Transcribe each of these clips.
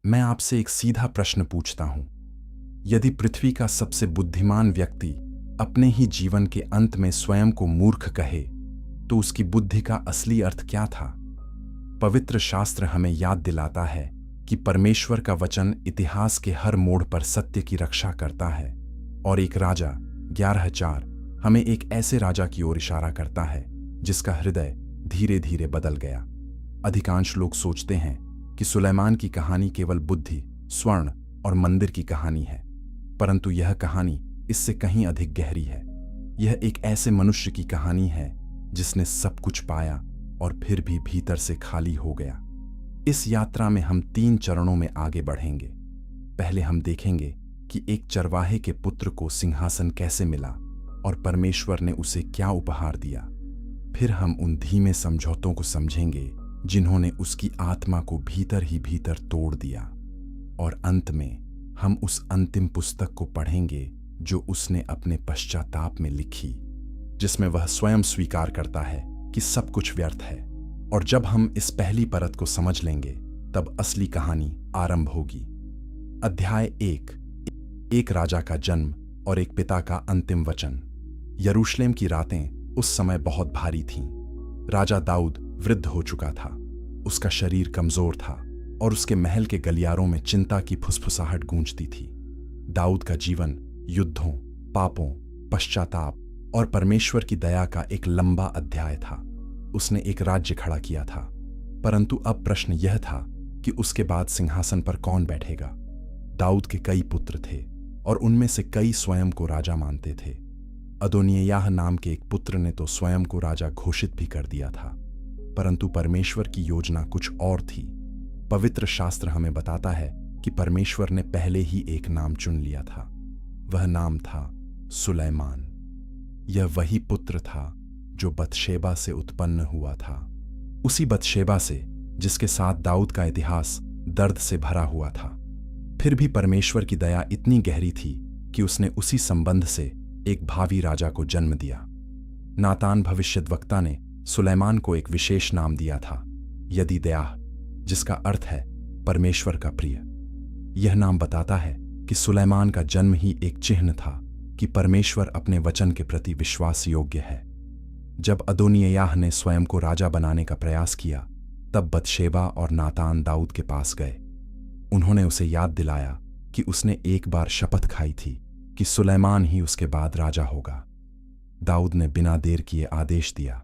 मैं आपसे एक सीधा प्रश्न पूछता हूं। यदि पृथ्वी का सबसे बुद्धिमान व्यक्ति अपने ही जीवन के अंत में स्वयं को मूर्ख कहे, तो उसकी बुद्धि का असली अर्थ क्या था? पवित्र शास्त्र हमें याद दिलाता है कि परमेश्वर का वचन इतिहास के हर मोड़ पर सत्य की रक्षा करता है। और एक राजा 11:4 हमें एक ऐसे राजा की ओर इशारा करता है जिसका हृदय धीरे धीरे बदल गया। अधिकांश लोग सोचते हैं कि सुलेमान की कहानी केवल बुद्धि, स्वर्ण और मंदिर की कहानी है, परंतु यह कहानी इससे कहीं अधिक गहरी है। यह एक ऐसे मनुष्य की कहानी है जिसने सब कुछ पाया और फिर भी भीतर से खाली हो गया। इस यात्रा में हम 3 चरणों में आगे बढ़ेंगे। पहले हम देखेंगे कि एक चरवाहे के पुत्र को सिंहासन कैसे मिला और परमेश्वर ने उसे क्या उपहार दिया। फिर हम उन धीमे समझौतों को समझेंगे जिन्होंने उसकी आत्मा को भीतर ही भीतर तोड़ दिया। और अंत में हम उस अंतिम पुस्तक को पढ़ेंगे जो उसने अपने पश्चाताप में लिखी, जिसमें वह स्वयं स्वीकार करता है कि सब कुछ व्यर्थ है। और जब हम इस पहली परत को समझ लेंगे, तब असली कहानी आरंभ होगी। अध्याय 1। एक राजा का जन्म और एक पिता का अंतिम वचन। यरूशलेम की रातें उस समय बहुत भारी थीं। राजा दाऊद वृद्ध हो चुका था, उसका शरीर कमजोर था और उसके महल के गलियारों में चिंता की फुसफुसाहट गूंजती थी। दाऊद का जीवन युद्धों, पापों, पश्चाताप और परमेश्वर की दया का एक लंबा अध्याय था। उसने एक राज्य खड़ा किया था, परंतु अब प्रश्न यह था कि उसके बाद सिंहासन पर कौन बैठेगा। दाऊद के कई पुत्र थे और उनमें से कई स्वयं को राजा मानते थे। अदोनिय्याह नाम के एक पुत्र ने तो स्वयं को राजा घोषित भी कर दिया था, परंतु परमेश्वर की योजना कुछ और थी। पवित्र शास्त्र हमें बताता है कि परमेश्वर ने पहले ही एक नाम चुन लिया था। वह नाम था सुलैमान। यह वही पुत्र था जो बतशेबा से उत्पन्न हुआ था, उसी बतशेबा से जिसके साथ दाऊद का इतिहास दर्द से भरा हुआ था। फिर भी परमेश्वर की दया इतनी गहरी थी कि उसने उसी संबंध से एक भावी राजा को जन्म दिया। नातान भविष्यद्वक्ता ने सुलैमान को एक विशेष नाम दिया था, यदीदयाह, जिसका अर्थ है परमेश्वर का प्रिय। यह नाम बताता है कि सुलैमान का जन्म ही एक चिन्ह था कि परमेश्वर अपने वचन के प्रति विश्वास योग्य है। जब अदोनिय्याह ने स्वयं को राजा बनाने का प्रयास किया, तब बतशेबा और नातान दाऊद के पास गए। उन्होंने उसे याद दिलाया कि उसने एक बार शपथ खाई थी कि सुलैमान ही उसके बाद राजा होगा। दाऊद ने बिना देर किए आदेश दिया।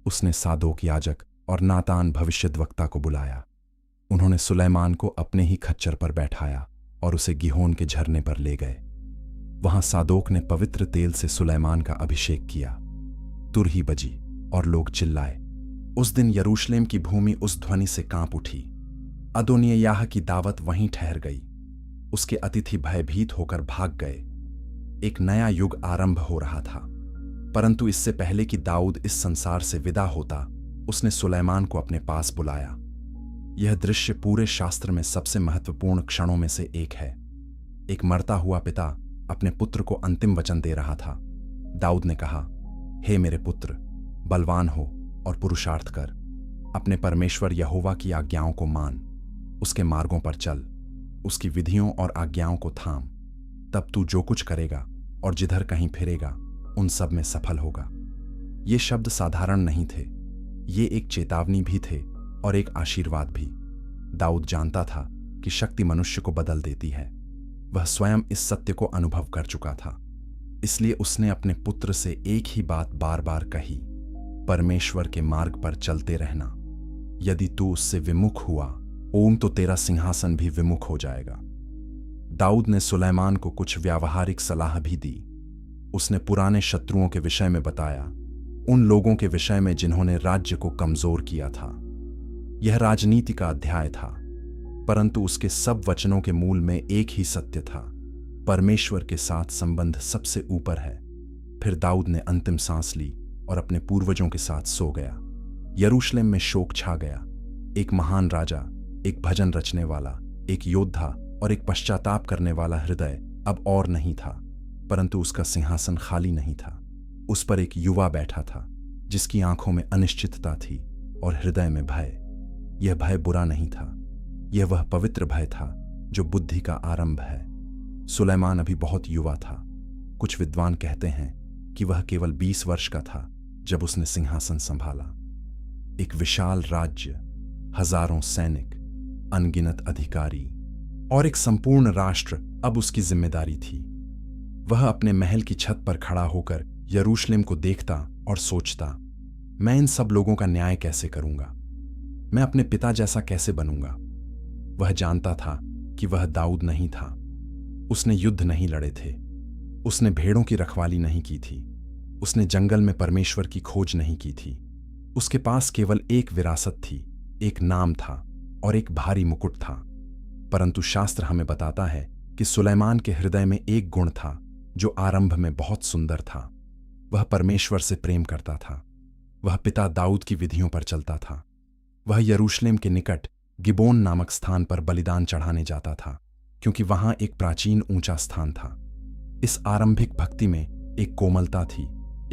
उसने सादोक याजक और नातान भविष्यद्वक्ता को बुलाया। उन्होंने सुलैमान को अपने ही खच्चर पर बैठाया और उसे गिहोन के झरने पर ले गए। वहां सादोक ने पवित्र तेल से सुलैमान का अभिषेक किया। तुरही बजी और लोग चिल्लाए। उस दिन यरूशलेम की भूमि उस ध्वनि से कांप उठी। अदोनिय्याह की दावत वहीं ठहर गई। उसके अतिथि भयभीत होकर भाग गए। एक नया युग आरंभ हो रहा था, परंतु इससे पहले कि दाऊद इस संसार से विदा होता, उसने सुलैमान को अपने पास बुलाया। यह दृश्य पूरे शास्त्र में सबसे महत्वपूर्ण क्षणों में से एक है। एक मरता हुआ पिता अपने पुत्र को अंतिम वचन दे रहा था। दाऊद ने कहा, हे मेरे पुत्र, बलवान हो और पुरुषार्थ कर। अपने परमेश्वर यहोवा की आज्ञाओं को मान, उसके मार्गों पर चल, उसकी विधियों और आज्ञाओं को थाम। तब तू जो कुछ करेगा और जिधर कहीं फिरेगा, उन सब में सफल होगा। ये शब्द साधारण नहीं थे, ये एक चेतावनी भी थे और एक आशीर्वाद भी। दाऊद जानता था कि शक्ति मनुष्य को बदल देती है। वह स्वयं इस सत्य को अनुभव कर चुका था। इसलिए उसने अपने पुत्र से एक ही बात बार बार कही, परमेश्वर के मार्ग पर चलते रहना। यदि तू उससे विमुख हुआ, तो तेरा सिंहासन भी विमुख हो जाएगा। दाऊद ने सुलैमान को कुछ व्यावहारिक सलाह भी दी। उसने पुराने शत्रुओं के विषय में बताया, उन लोगों के विषय में जिन्होंने राज्य को कमजोर किया था। यह राजनीति का अध्याय था, परंतु उसके सब वचनों के मूल में एक ही सत्य था, परमेश्वर के साथ संबंध सबसे ऊपर है। फिर दाऊद ने अंतिम सांस ली और अपने पूर्वजों के साथ सो गया। यरूशलेम में शोक छा गया। एक महान राजा, एक भजन रचने वाला, एक योद्धा और एक पश्चाताप करने वाला हृदय अब और नहीं था, परंतु उसका सिंहासन खाली नहीं था। उस पर एक युवा बैठा था जिसकी आंखों में अनिश्चितता थी और हृदय में भय। यह भय बुरा नहीं था, यह वह पवित्र भय था जो बुद्धि का आरंभ है। सुलेमान अभी बहुत युवा था। कुछ विद्वान कहते हैं कि वह केवल 20 वर्ष का था जब उसने सिंहासन संभाला। एक विशाल राज्य, हजारों सैनिक, अनगिनत अधिकारी और एक संपूर्ण राष्ट्र अब उसकी जिम्मेदारी थी। वह अपने महल की छत पर खड़ा होकर यरूशलेम को देखता और सोचता, मैं इन सब लोगों का न्याय कैसे करूंगा? मैं अपने पिता जैसा कैसे बनूंगा? वह जानता था कि वह दाऊद नहीं था। उसने युद्ध नहीं लड़े थे, उसने भेड़ों की रखवाली नहीं की थी, उसने जंगल में परमेश्वर की खोज नहीं की थी। उसके पास केवल एक विरासत थी, एक नाम था और एक भारी मुकुट था। परंतु शास्त्र हमें बताता है कि सुलेमान के हृदय में एक गुण था जो आरंभ में बहुत सुंदर था। वह परमेश्वर से प्रेम करता था। वह पिता दाऊद की विधियों पर चलता था। वह यरूशलेम के निकट गिबोन नामक स्थान पर बलिदान चढ़ाने जाता था, क्योंकि वहां एक प्राचीन ऊंचा स्थान था। इस आरंभिक भक्ति में एक कोमलता थी,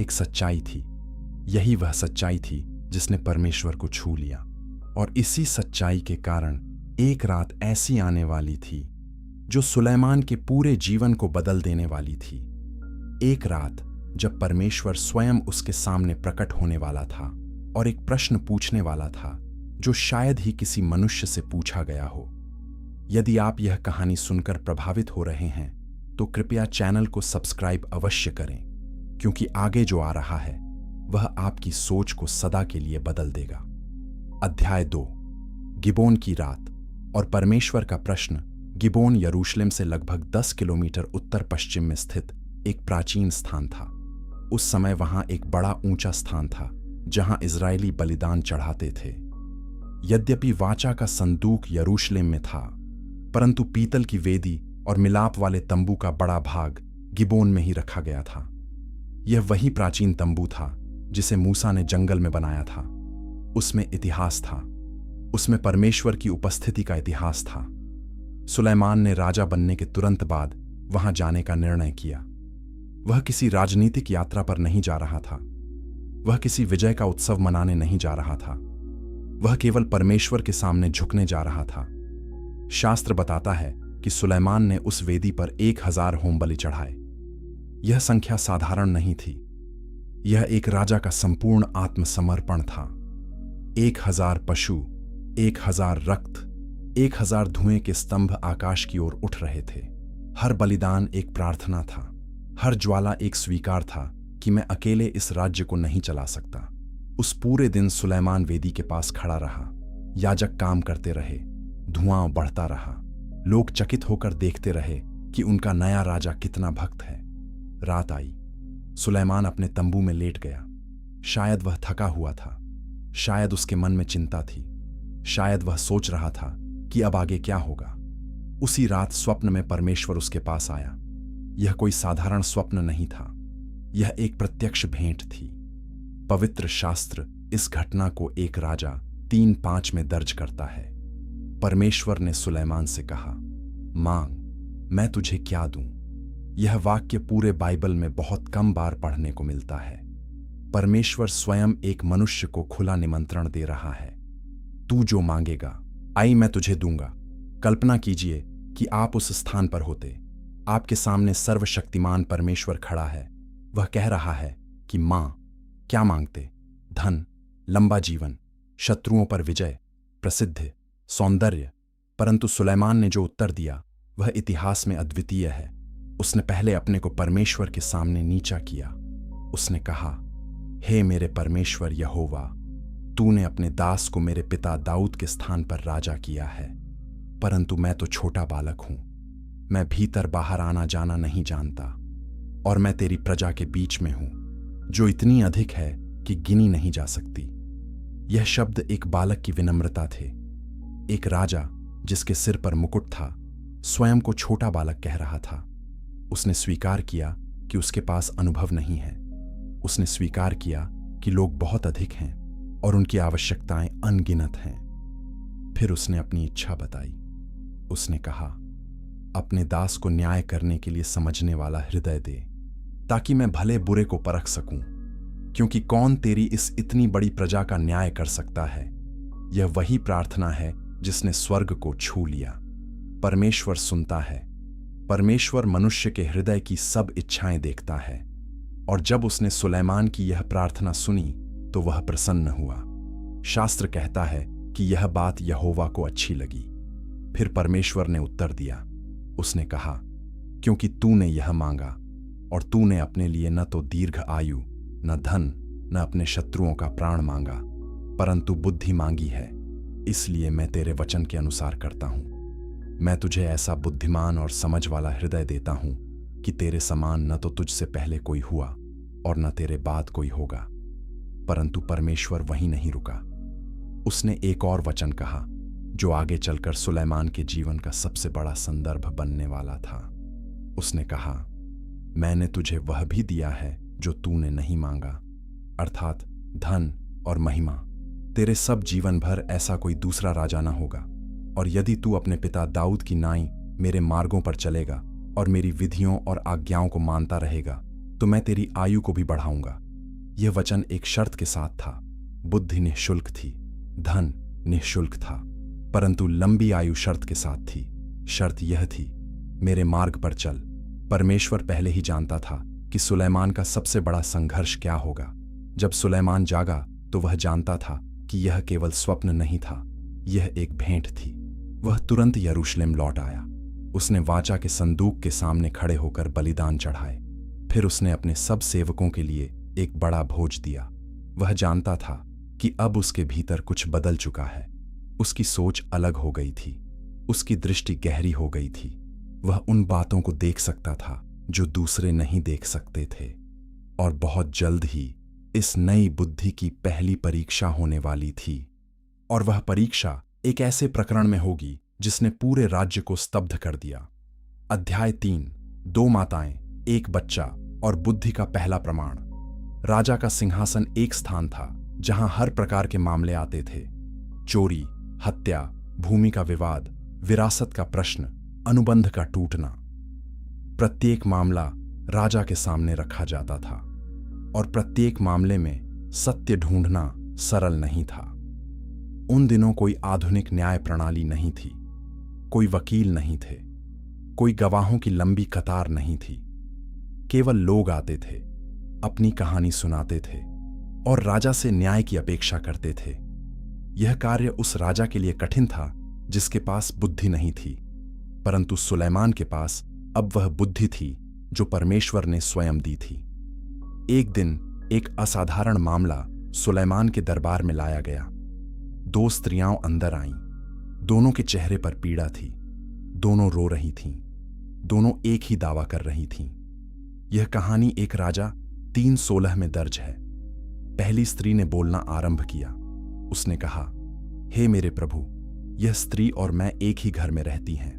एक सच्चाई थी। यही वह सच्चाई थी जिसने परमेश्वर को छू लिया। और इसी सच्चाई के कारण एक रात ऐसी आने वाली थी जो सुलेमान के पूरे जीवन को बदल देने वाली थी। एक रात जब परमेश्वर स्वयं उसके सामने प्रकट होने वाला था और एक प्रश्न पूछने वाला था जो शायद ही किसी मनुष्य से पूछा गया हो। यदि आप यह कहानी सुनकर प्रभावित हो रहे हैं तो कृपया चैनल को सब्सक्राइब अवश्य करें, क्योंकि आगे जो आ रहा है वह आपकी सोच को सदा के लिए बदल देगा। अध्याय 2, गिबोन की रात और परमेश्वर का प्रश्न। गिबोन यरूशलेम से लगभग 10 किलोमीटर उत्तर पश्चिम में स्थित एक प्राचीन स्थान था। उस समय वहां एक बड़ा ऊंचा स्थान था जहां इजरायली बलिदान चढ़ाते थे। यद्यपि वाचा का संदूक यरूशलेम में था, परंतु पीतल की वेदी और मिलाप वाले तंबू का बड़ा भाग गिबोन में ही रखा गया था। यह वही प्राचीन तंबू था जिसे मूसा ने जंगल में बनाया था। उसमें इतिहास था, उसमें परमेश्वर की उपस्थिति का इतिहास था। सुलेमान ने राजा बनने के तुरंत बाद वहां जाने का निर्णय किया। वह किसी राजनीतिक यात्रा पर नहीं जा रहा था। वह किसी विजय का उत्सव मनाने नहीं जा रहा था। वह केवल परमेश्वर के सामने झुकने जा रहा था। शास्त्र बताता है कि सुलेमान ने उस वेदी पर 1000 होमबलि चढ़ाए। यह संख्या साधारण नहीं थी। यह एक राजा का संपूर्ण आत्मसमर्पण था। 1000 पशु, 1000 रक्त, 1000 धुएं के स्तंभ आकाश की ओर उठ रहे थे। हर बलिदान एक प्रार्थना था। हर ज्वाला एक स्वीकार था कि मैं अकेले इस राज्य को नहीं चला सकता। उस पूरे दिन सुलेमान वेदी के पास खड़ा रहा। याजक काम करते रहे, धुआं बढ़ता रहा। लोग चकित होकर देखते रहे कि उनका नया राजा कितना भक्त है। रात आई। सुलेमान अपने तंबू में लेट गया। शायद वह थका हुआ था, शायद उसके मन में चिंता थी, शायद वह सोच रहा था कि अब आगे क्या होगा। उसी रात स्वप्न में परमेश्वर उसके पास आया। यह कोई साधारण स्वप्न नहीं था, यह एक प्रत्यक्ष भेंट थी। पवित्र शास्त्र इस घटना को 1 राजा 3:5 में दर्ज करता है। परमेश्वर ने सुलेमान से कहा, मांग, मैं तुझे क्या दूं। यह वाक्य पूरे बाइबल में बहुत कम बार पढ़ने को मिलता है। परमेश्वर स्वयं एक मनुष्य को खुला निमंत्रण दे रहा है। तू जो मांगेगा, आई मैं तुझे दूंगा। कल्पना कीजिए कि आप उस स्थान पर होते। आपके सामने सर्वशक्तिमान परमेश्वर खड़ा है। वह कह रहा है कि मां, क्या मांगते? धन, लंबा जीवन, शत्रुओं पर विजय, प्रसिद्धि, सौंदर्य। परंतु सुलेमान ने जो उत्तर दिया वह इतिहास में अद्वितीय है। उसने पहले अपने को परमेश्वर के सामने नीचा किया। उसने कहा, हे मेरे परमेश्वर यहोवा, तूने अपने दास को मेरे पिता दाऊद के स्थान पर राजा किया है, परंतु मैं तो छोटा बालक हूं। मैं भीतर बाहर आना जाना नहीं जानता, और मैं तेरी प्रजा के बीच में हूं जो इतनी अधिक है कि गिनी नहीं जा सकती। यह शब्द एक बालक की विनम्रता थे। एक राजा जिसके सिर पर मुकुट था स्वयं को छोटा बालक कह रहा था। उसने स्वीकार किया कि उसके पास अनुभव नहीं है। उसने स्वीकार किया कि लोग बहुत अधिक हैं और उनकी आवश्यकताएं अनगिनत हैं। फिर उसने अपनी इच्छा बताई। उसने कहा, अपने दास को न्याय करने के लिए समझने वाला हृदय दे, ताकि मैं भले बुरे को परख सकूं, क्योंकि कौन तेरी इस इतनी बड़ी प्रजा का न्याय कर सकता है। यह वही प्रार्थना है जिसने स्वर्ग को छू लिया। परमेश्वर सुनता है। परमेश्वर मनुष्य के हृदय की सब इच्छाएं देखता है। और जब उसने सुलैमान की यह प्रार्थना सुनी तो वह प्रसन्न हुआ। शास्त्र कहता है कि यह बात यहोवा को अच्छी लगी। फिर परमेश्वर ने उत्तर दिया। उसने कहा, क्योंकि तूने यह मांगा और तूने अपने लिए न तो दीर्घ आयु, न धन, न अपने शत्रुओं का प्राण मांगा, परंतु बुद्धि मांगी है, इसलिए मैं तेरे वचन के अनुसार करता हूं। मैं तुझे ऐसा बुद्धिमान और समझ वाला हृदय देता हूं कि तेरे समान न तो तुझसे पहले कोई हुआ और न तेरे बाद कोई होगा। परंतु परमेश्वर वहीं नहीं रुका। उसने एक और वचन कहा जो आगे चलकर सुलैमान के जीवन का सबसे बड़ा संदर्भ बनने वाला था। उसने कहा, मैंने तुझे वह भी दिया है जो तूने नहीं मांगा, अर्थात धन और महिमा। तेरे सब जीवन भर ऐसा कोई दूसरा राजा न होगा। और यदि तू अपने पिता दाऊद की नाई मेरे मार्गों पर चलेगा और मेरी विधियों और आज्ञाओं को मानता रहेगा तो मैं तेरी आयु को भी बढ़ाऊंगा। यह वचन एक शर्त के साथ था। बुद्धि निःशुल्क थी, धन निःशुल्क था, परंतु लंबी आयु शर्त के साथ थी। शर्त यह थी, मेरे मार्ग पर चल। परमेश्वर पहले ही जानता था कि सुलैमान का सबसे बड़ा संघर्ष क्या होगा। जब सुलैमान जागा तो वह जानता था कि यह केवल स्वप्न नहीं था, यह एक भेंट थी। वह तुरंत यरूशलेम लौट आया। उसने वाचा के संदूक के सामने खड़े होकर बलिदान चढ़ाए। फिर उसने अपने सब सेवकों के लिए एक बड़ा भोज दिया। वह जानता था कि अब उसके भीतर कुछ बदल चुका है। उसकी सोच अलग हो गई थी। उसकी दृष्टि गहरी हो गई थी। वह उन बातों को देख सकता था जो दूसरे नहीं देख सकते थे। और बहुत जल्द ही इस नई बुद्धि की पहली परीक्षा होने वाली थी। और वह परीक्षा एक ऐसे प्रकरण में होगी जिसने पूरे राज्य को स्तब्ध कर दिया। अध्याय 3, 2 माताएं, एक बच्चा और बुद्धि का पहला प्रमाण। राजा का सिंहासन एक स्थान था जहां हर प्रकार के मामले आते थे। चोरी, हत्या, भूमि का विवाद, विरासत का प्रश्न, अनुबंध का टूटना। प्रत्येक मामला राजा के सामने रखा जाता था और प्रत्येक मामले में सत्य ढूंढना सरल नहीं था। उन दिनों कोई आधुनिक न्याय प्रणाली नहीं थी, कोई वकील नहीं थे, कोई गवाहों की लंबी कतार नहीं थी। केवल लोग आते थे, अपनी कहानी सुनाते थे और राजा से न्याय की अपेक्षा करते थे। यह कार्य उस राजा के लिए कठिन था जिसके पास बुद्धि नहीं थी, परंतु सुलैमान के पास अब वह बुद्धि थी जो परमेश्वर ने स्वयं दी थी। एक दिन एक असाधारण मामला सुलैमान के दरबार में लाया गया। 2 स्त्रियां अंदर आईं। दोनों के चेहरे पर पीड़ा थी। दोनों रो रही थीं। दोनों एक ही दावा कर रही थीं। यह कहानी एक राजा 3:16 में दर्ज है। पहली स्त्री ने बोलना आरंभ किया। उसने कहा, हे मेरे प्रभु, यह स्त्री और मैं एक ही घर में रहती हैं।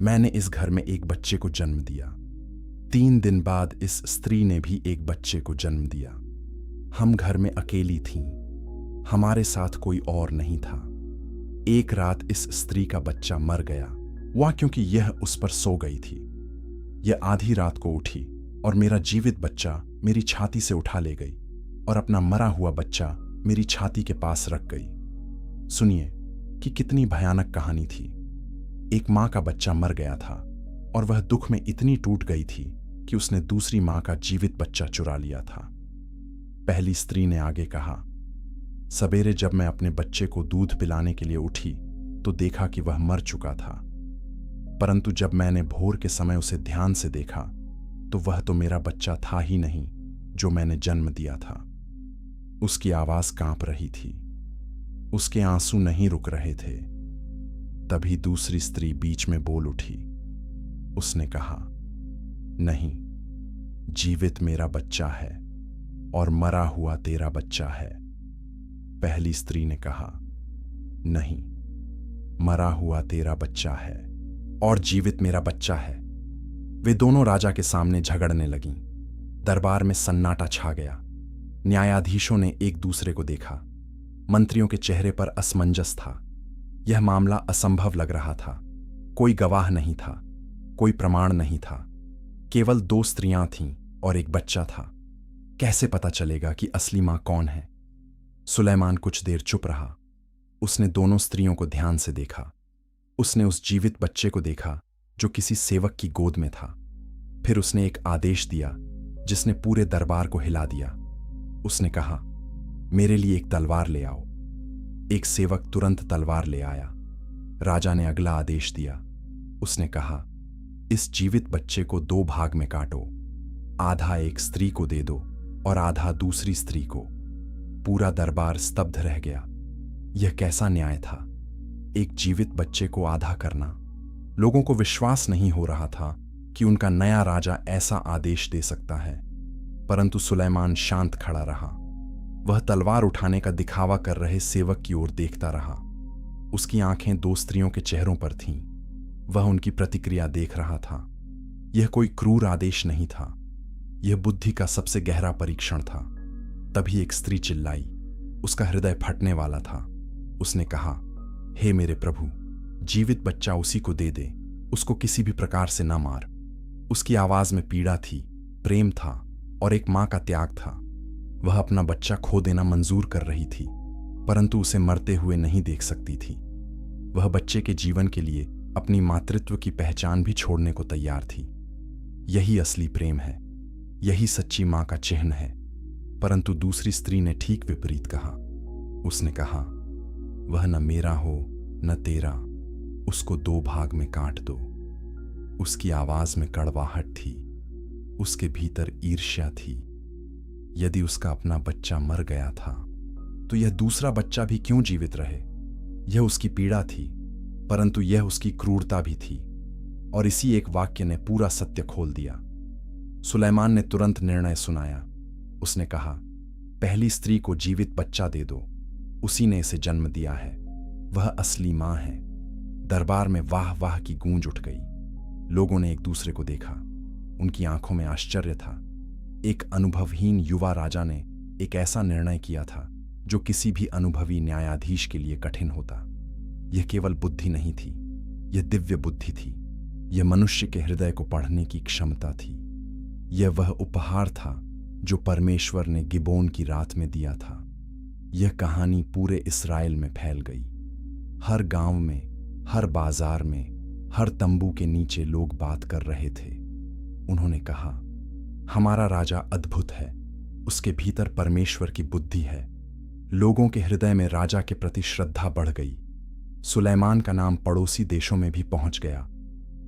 मैंने इस घर में एक बच्चे को जन्म दिया। 3 दिन बाद इस स्त्री ने भी एक बच्चे को जन्म दिया। हम घर में अकेली थीं। हमारे साथ कोई और नहीं था। एक रात इस स्त्री का बच्चा मर गया, वह क्योंकि यह उस पर सो गई थी। यह आधी रात को उठी और मेरा जीवित बच्चा मेरी छाती से उठा ले गई और अपना मरा हुआ बच्चा मेरी छाती के पास रख गई। सुनिए कि कितनी भयानक कहानी थी। एक मां का बच्चा मर गया था और वह दुख में इतनी टूट गई थी कि उसने दूसरी मां का जीवित बच्चा चुरा लिया था। पहली स्त्री ने आगे कहा, सवेरे जब मैं अपने बच्चे को दूध पिलाने के लिए उठी तो देखा कि वह मर चुका था, परंतु जब मैंने भोर के समय उसे ध्यान से देखा तो वह तो मेरा बच्चा था ही नहीं जो मैंने जन्म दिया था। उसकी आवाज कांप रही थी। उसके आंसू नहीं रुक रहे थे। तभी दूसरी स्त्री बीच में बोल उठी। उसने कहा, नहीं, जीवित मेरा बच्चा है और मरा हुआ तेरा बच्चा है। पहली स्त्री ने कहा, नहीं, मरा हुआ तेरा बच्चा है और जीवित मेरा बच्चा है। वे दोनों राजा के सामने झगड़ने लगीं। दरबार में सन्नाटा छा गया। न्यायाधीशों ने एक दूसरे को देखा। मंत्रियों के चेहरे पर असमंजस था। यह मामला असंभव लग रहा था। कोई गवाह नहीं था, कोई प्रमाण नहीं था। केवल 2 स्त्रियां थीं और एक बच्चा था। कैसे पता चलेगा कि असली मां कौन है? सुलैमान कुछ देर चुप रहा। उसने दोनों स्त्रियों को ध्यान से देखा। उसने उस जीवित बच्चे को देखा जो किसी सेवक की गोद में था। फिर उसने एक आदेश दिया जिसने पूरे दरबार को हिला दिया। उसने कहा, मेरे लिए एक तलवार ले आओ। एक सेवक तुरंत तलवार ले आया। राजा ने अगला आदेश दिया। उसने कहा, इस जीवित बच्चे को 2 भाग में काटो, आधा एक स्त्री को दे दो और आधा दूसरी स्त्री को। पूरा दरबार स्तब्ध रह गया। यह कैसा न्याय था? एक जीवित बच्चे को आधा करना। लोगों को विश्वास नहीं हो रहा था कि उनका नया राजा ऐसा आदेश दे सकता है। परंतु सुलेमान शांत खड़ा रहा। वह तलवार उठाने का दिखावा कर रहे सेवक की ओर देखता रहा। उसकी आंखें 2 स्त्रियों के चेहरों पर थीं। वह उनकी प्रतिक्रिया देख रहा था। यह कोई क्रूर आदेश नहीं था। यह बुद्धि का सबसे गहरा परीक्षण था। तभी एक स्त्री चिल्लाई। उसका हृदय फटने वाला था। उसने कहा, हे मेरे प्रभु, जीवित बच्चा उसी को दे दे। उसको किसी भी प्रकार से ना मार। उसकी आवाज में पीड़ा थी, प्रेम था और एक मां का त्याग था। वह अपना बच्चा खो देना मंजूर कर रही थी, परंतु उसे मरते हुए नहीं देख सकती थी। वह बच्चे के जीवन के लिए अपनी मातृत्व की पहचान भी छोड़ने को तैयार थी। यही असली प्रेम है। यही सच्ची मां का चिन्ह है। परंतु दूसरी स्त्री ने ठीक विपरीत कहा। उसने कहा, वह न मेरा हो न तेरा, उसको 2 भाग में काट दो। उसकी आवाज में कड़वाहट थी। उसके भीतर ईर्ष्या थी। यदि उसका अपना बच्चा मर गया था तो यह दूसरा बच्चा भी क्यों जीवित रहे? यह उसकी पीड़ा थी, परंतु यह उसकी क्रूरता भी थी। और इसी एक वाक्य ने पूरा सत्य खोल दिया। सुलेमान ने तुरंत निर्णय सुनाया। उसने कहा, पहली स्त्री को जीवित बच्चा दे दो। उसी ने इसे जन्म दिया है। वह असली मां है। दरबार में वाह वाह की गूंज उठ गई। लोगों ने एक दूसरे को देखा। उनकी आंखों में आश्चर्य था। एक अनुभवहीन युवा राजा ने एक ऐसा निर्णय किया था जो किसी भी अनुभवी न्यायाधीश के लिए कठिन होता। यह केवल बुद्धि नहीं थी, यह दिव्य बुद्धि थी। यह मनुष्य के हृदय को पढ़ने की क्षमता थी। यह वह उपहार था जो परमेश्वर ने गिबोन की रात में दिया था। यह कहानी पूरे इस्राएल में फैल गई। हर गांव में, हर बाजार में, हर तंबू के नीचे लोग बात कर रहे थे। उन्होंने कहा, हमारा राजा अद्भुत है। उसके भीतर परमेश्वर की बुद्धि है। लोगों के हृदय में राजा के प्रति श्रद्धा बढ़ गई। सुलेमान का नाम पड़ोसी देशों में भी पहुंच गया।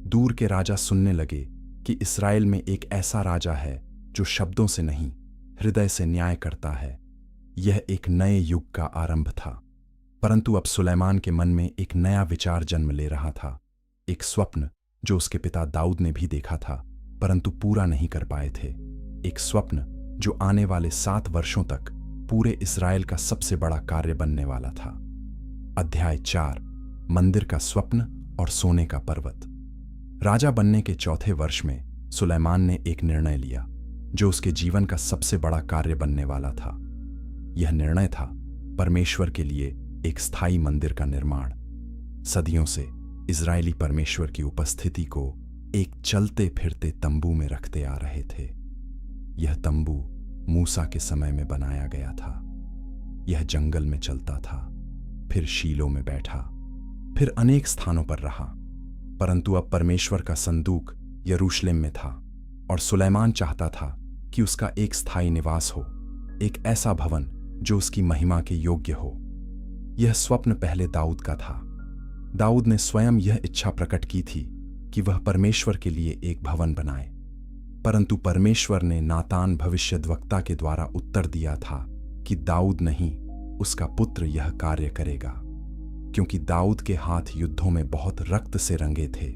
दूर के राजा सुनने लगे कि इस्राएल में एक ऐसा राजा है जो शब्दों से नहीं, हृदय से न्याय करता है। यह एक नए युग का आरंभ था। परंतु अब सुलेमान के मन में एक नया विचार जन्म ले रहा था। एक स्वप्न जो उसके पिता दाऊद ने भी देखा था, परंतु पूरा नहीं कर पाए थे। एक स्वप्न जो आने वाले 7 वर्षों तक पूरे इस्राएल का सबसे बड़ा कार्य बनने वाला था। अध्याय 4, मंदिर का स्वप्न और सोने का पर्वत। राजा बनने के 4थे वर्ष में सुलेमान ने एक निर्णय लिया जो उसके जीवन का सबसे बड़ा कार्य बनने वाला था। यह निर्णय था परमेश्वर के लिए एक स्थायी मंदिर का निर्माण। सदियों से इजरायली परमेश्वर की उपस्थिति को एक चलते फिरते तंबू में रखते आ रहे थे। यह तंबू मूसा के समय में बनाया गया था। यह जंगल में चलता था, फिर शीलो में बैठा, फिर अनेक स्थानों पर रहा। परंतु अब परमेश्वर का संदूक यरूशलेम में था और सुलेमान चाहता था कि उसका एक स्थायी निवास हो, एक ऐसा भवन जो उसकी महिमा के योग्य हो। यह स्वप्न पहले दाऊद का था। दाऊद ने स्वयं यह इच्छा प्रकट की थी कि वह परमेश्वर के लिए एक भवन बनाए। परंतु परमेश्वर ने नातान भविष्यद्वक्ता के द्वारा उत्तर दिया था कि दाऊद नहीं, उसका पुत्र यह कार्य करेगा, क्योंकि दाऊद के हाथ युद्धों में बहुत रक्त से रंगे थे।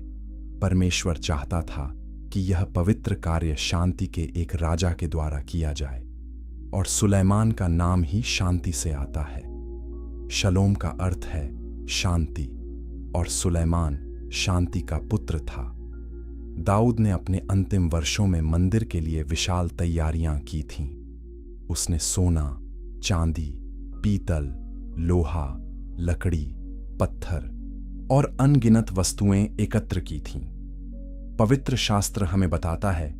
परमेश्वर चाहता था कि यह पवित्र कार्य शांति के एक राजा के द्वारा किया जाए, और सुलेमान का नाम ही शांति से आता है। शलोम का अर्थ है शांति, और सुलेमान शांति का पुत्र था। दाऊद ने अपने अंतिम वर्षों में मंदिर के लिए विशाल तैयारियां की थीं। उसने सोना, चांदी, पीतल, लोहा, लकड़ी, पत्थर और अनगिनत वस्तुएं एकत्र की थीं। पवित्र शास्त्र हमें बताता है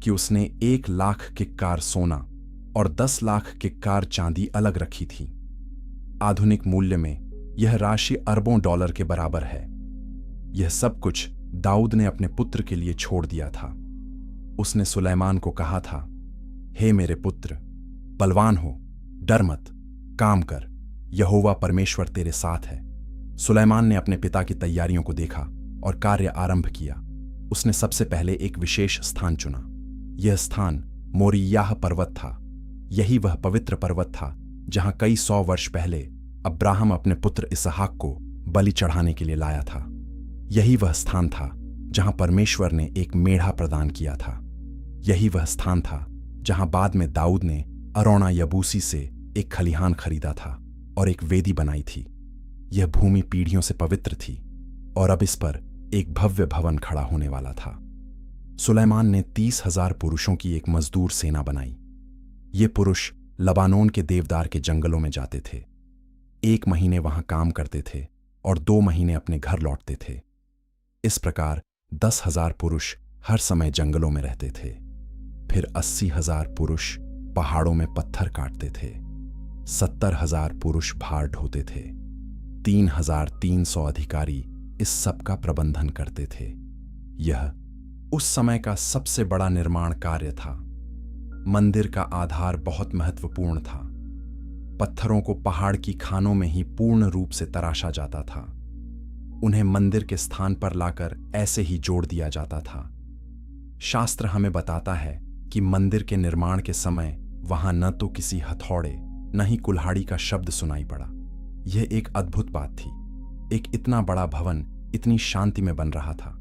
कि उसने 1 लाख किक्कार सोना और 10 लाख किक्कार चांदी अलग रखी थी। आधुनिक मूल्य में यह राशि अरबों डॉलर के बराबर है। यह सब कुछ दाऊद ने अपने पुत्र के लिए छोड़ दिया था। उसने सुलेमान को कहा था, हे मेरे पुत्र, बलवान हो, डर मत, काम कर, यहोवा परमेश्वर तेरे साथ है। सुलेमान ने अपने पिता की तैयारियों को देखा और कार्य आरंभ किया। उसने सबसे पहले एक विशेष स्थान चुना। यह स्थान मोरियाह पर्वत था। यही वह पवित्र पर्वत था जहां कई 100 वर्ष पहले अब्राहम अपने पुत्र इसहाक को बलि चढ़ाने के लिए लाया था। यही वह स्थान था जहां परमेश्वर ने एक मेढ़ा प्रदान किया था। यही वह स्थान था जहां बाद में दाऊद ने अरौना यबूसी से एक खलिहान खरीदा था और एक वेदी बनाई थी। यह भूमि पीढ़ियों से पवित्र थी और अब इस पर एक भव्य भवन खड़ा होने वाला था। सुलेमान ने 30,000 पुरुषों की एक मजदूर सेना बनाई। ये पुरुष लबानोन के देवदार के जंगलों में जाते थे। 1 महीने वहां काम करते थे और 2 महीने अपने घर लौटते थे। इस प्रकार 10,000 पुरुष हर समय जंगलों में रहते थे। फिर 80,000 पुरुष पहाड़ों में पत्थर काटते थे। 70,000 पुरुष भार ढोते थे। 3,300 अधिकारी इस सब का प्रबंधन करते थे। यह उस समय का सबसे बड़ा निर्माण कार्य था। मंदिर का आधार बहुत महत्वपूर्ण था। पत्थरों को पहाड़ की खानों में ही पूर्ण रूप से तराशा जाता था। उन्हें मंदिर के स्थान पर लाकर ऐसे ही जोड़ दिया जाता था। शास्त्र हमें बताता है कि मंदिर के निर्माण के समय वहां न तो किसी हथौड़े न ही कुल्हाड़ी का शब्द सुनाई पड़ा। यह एक अद्भुत बात थी। एक इतना बड़ा भवन इतनी शांति में बन रहा था।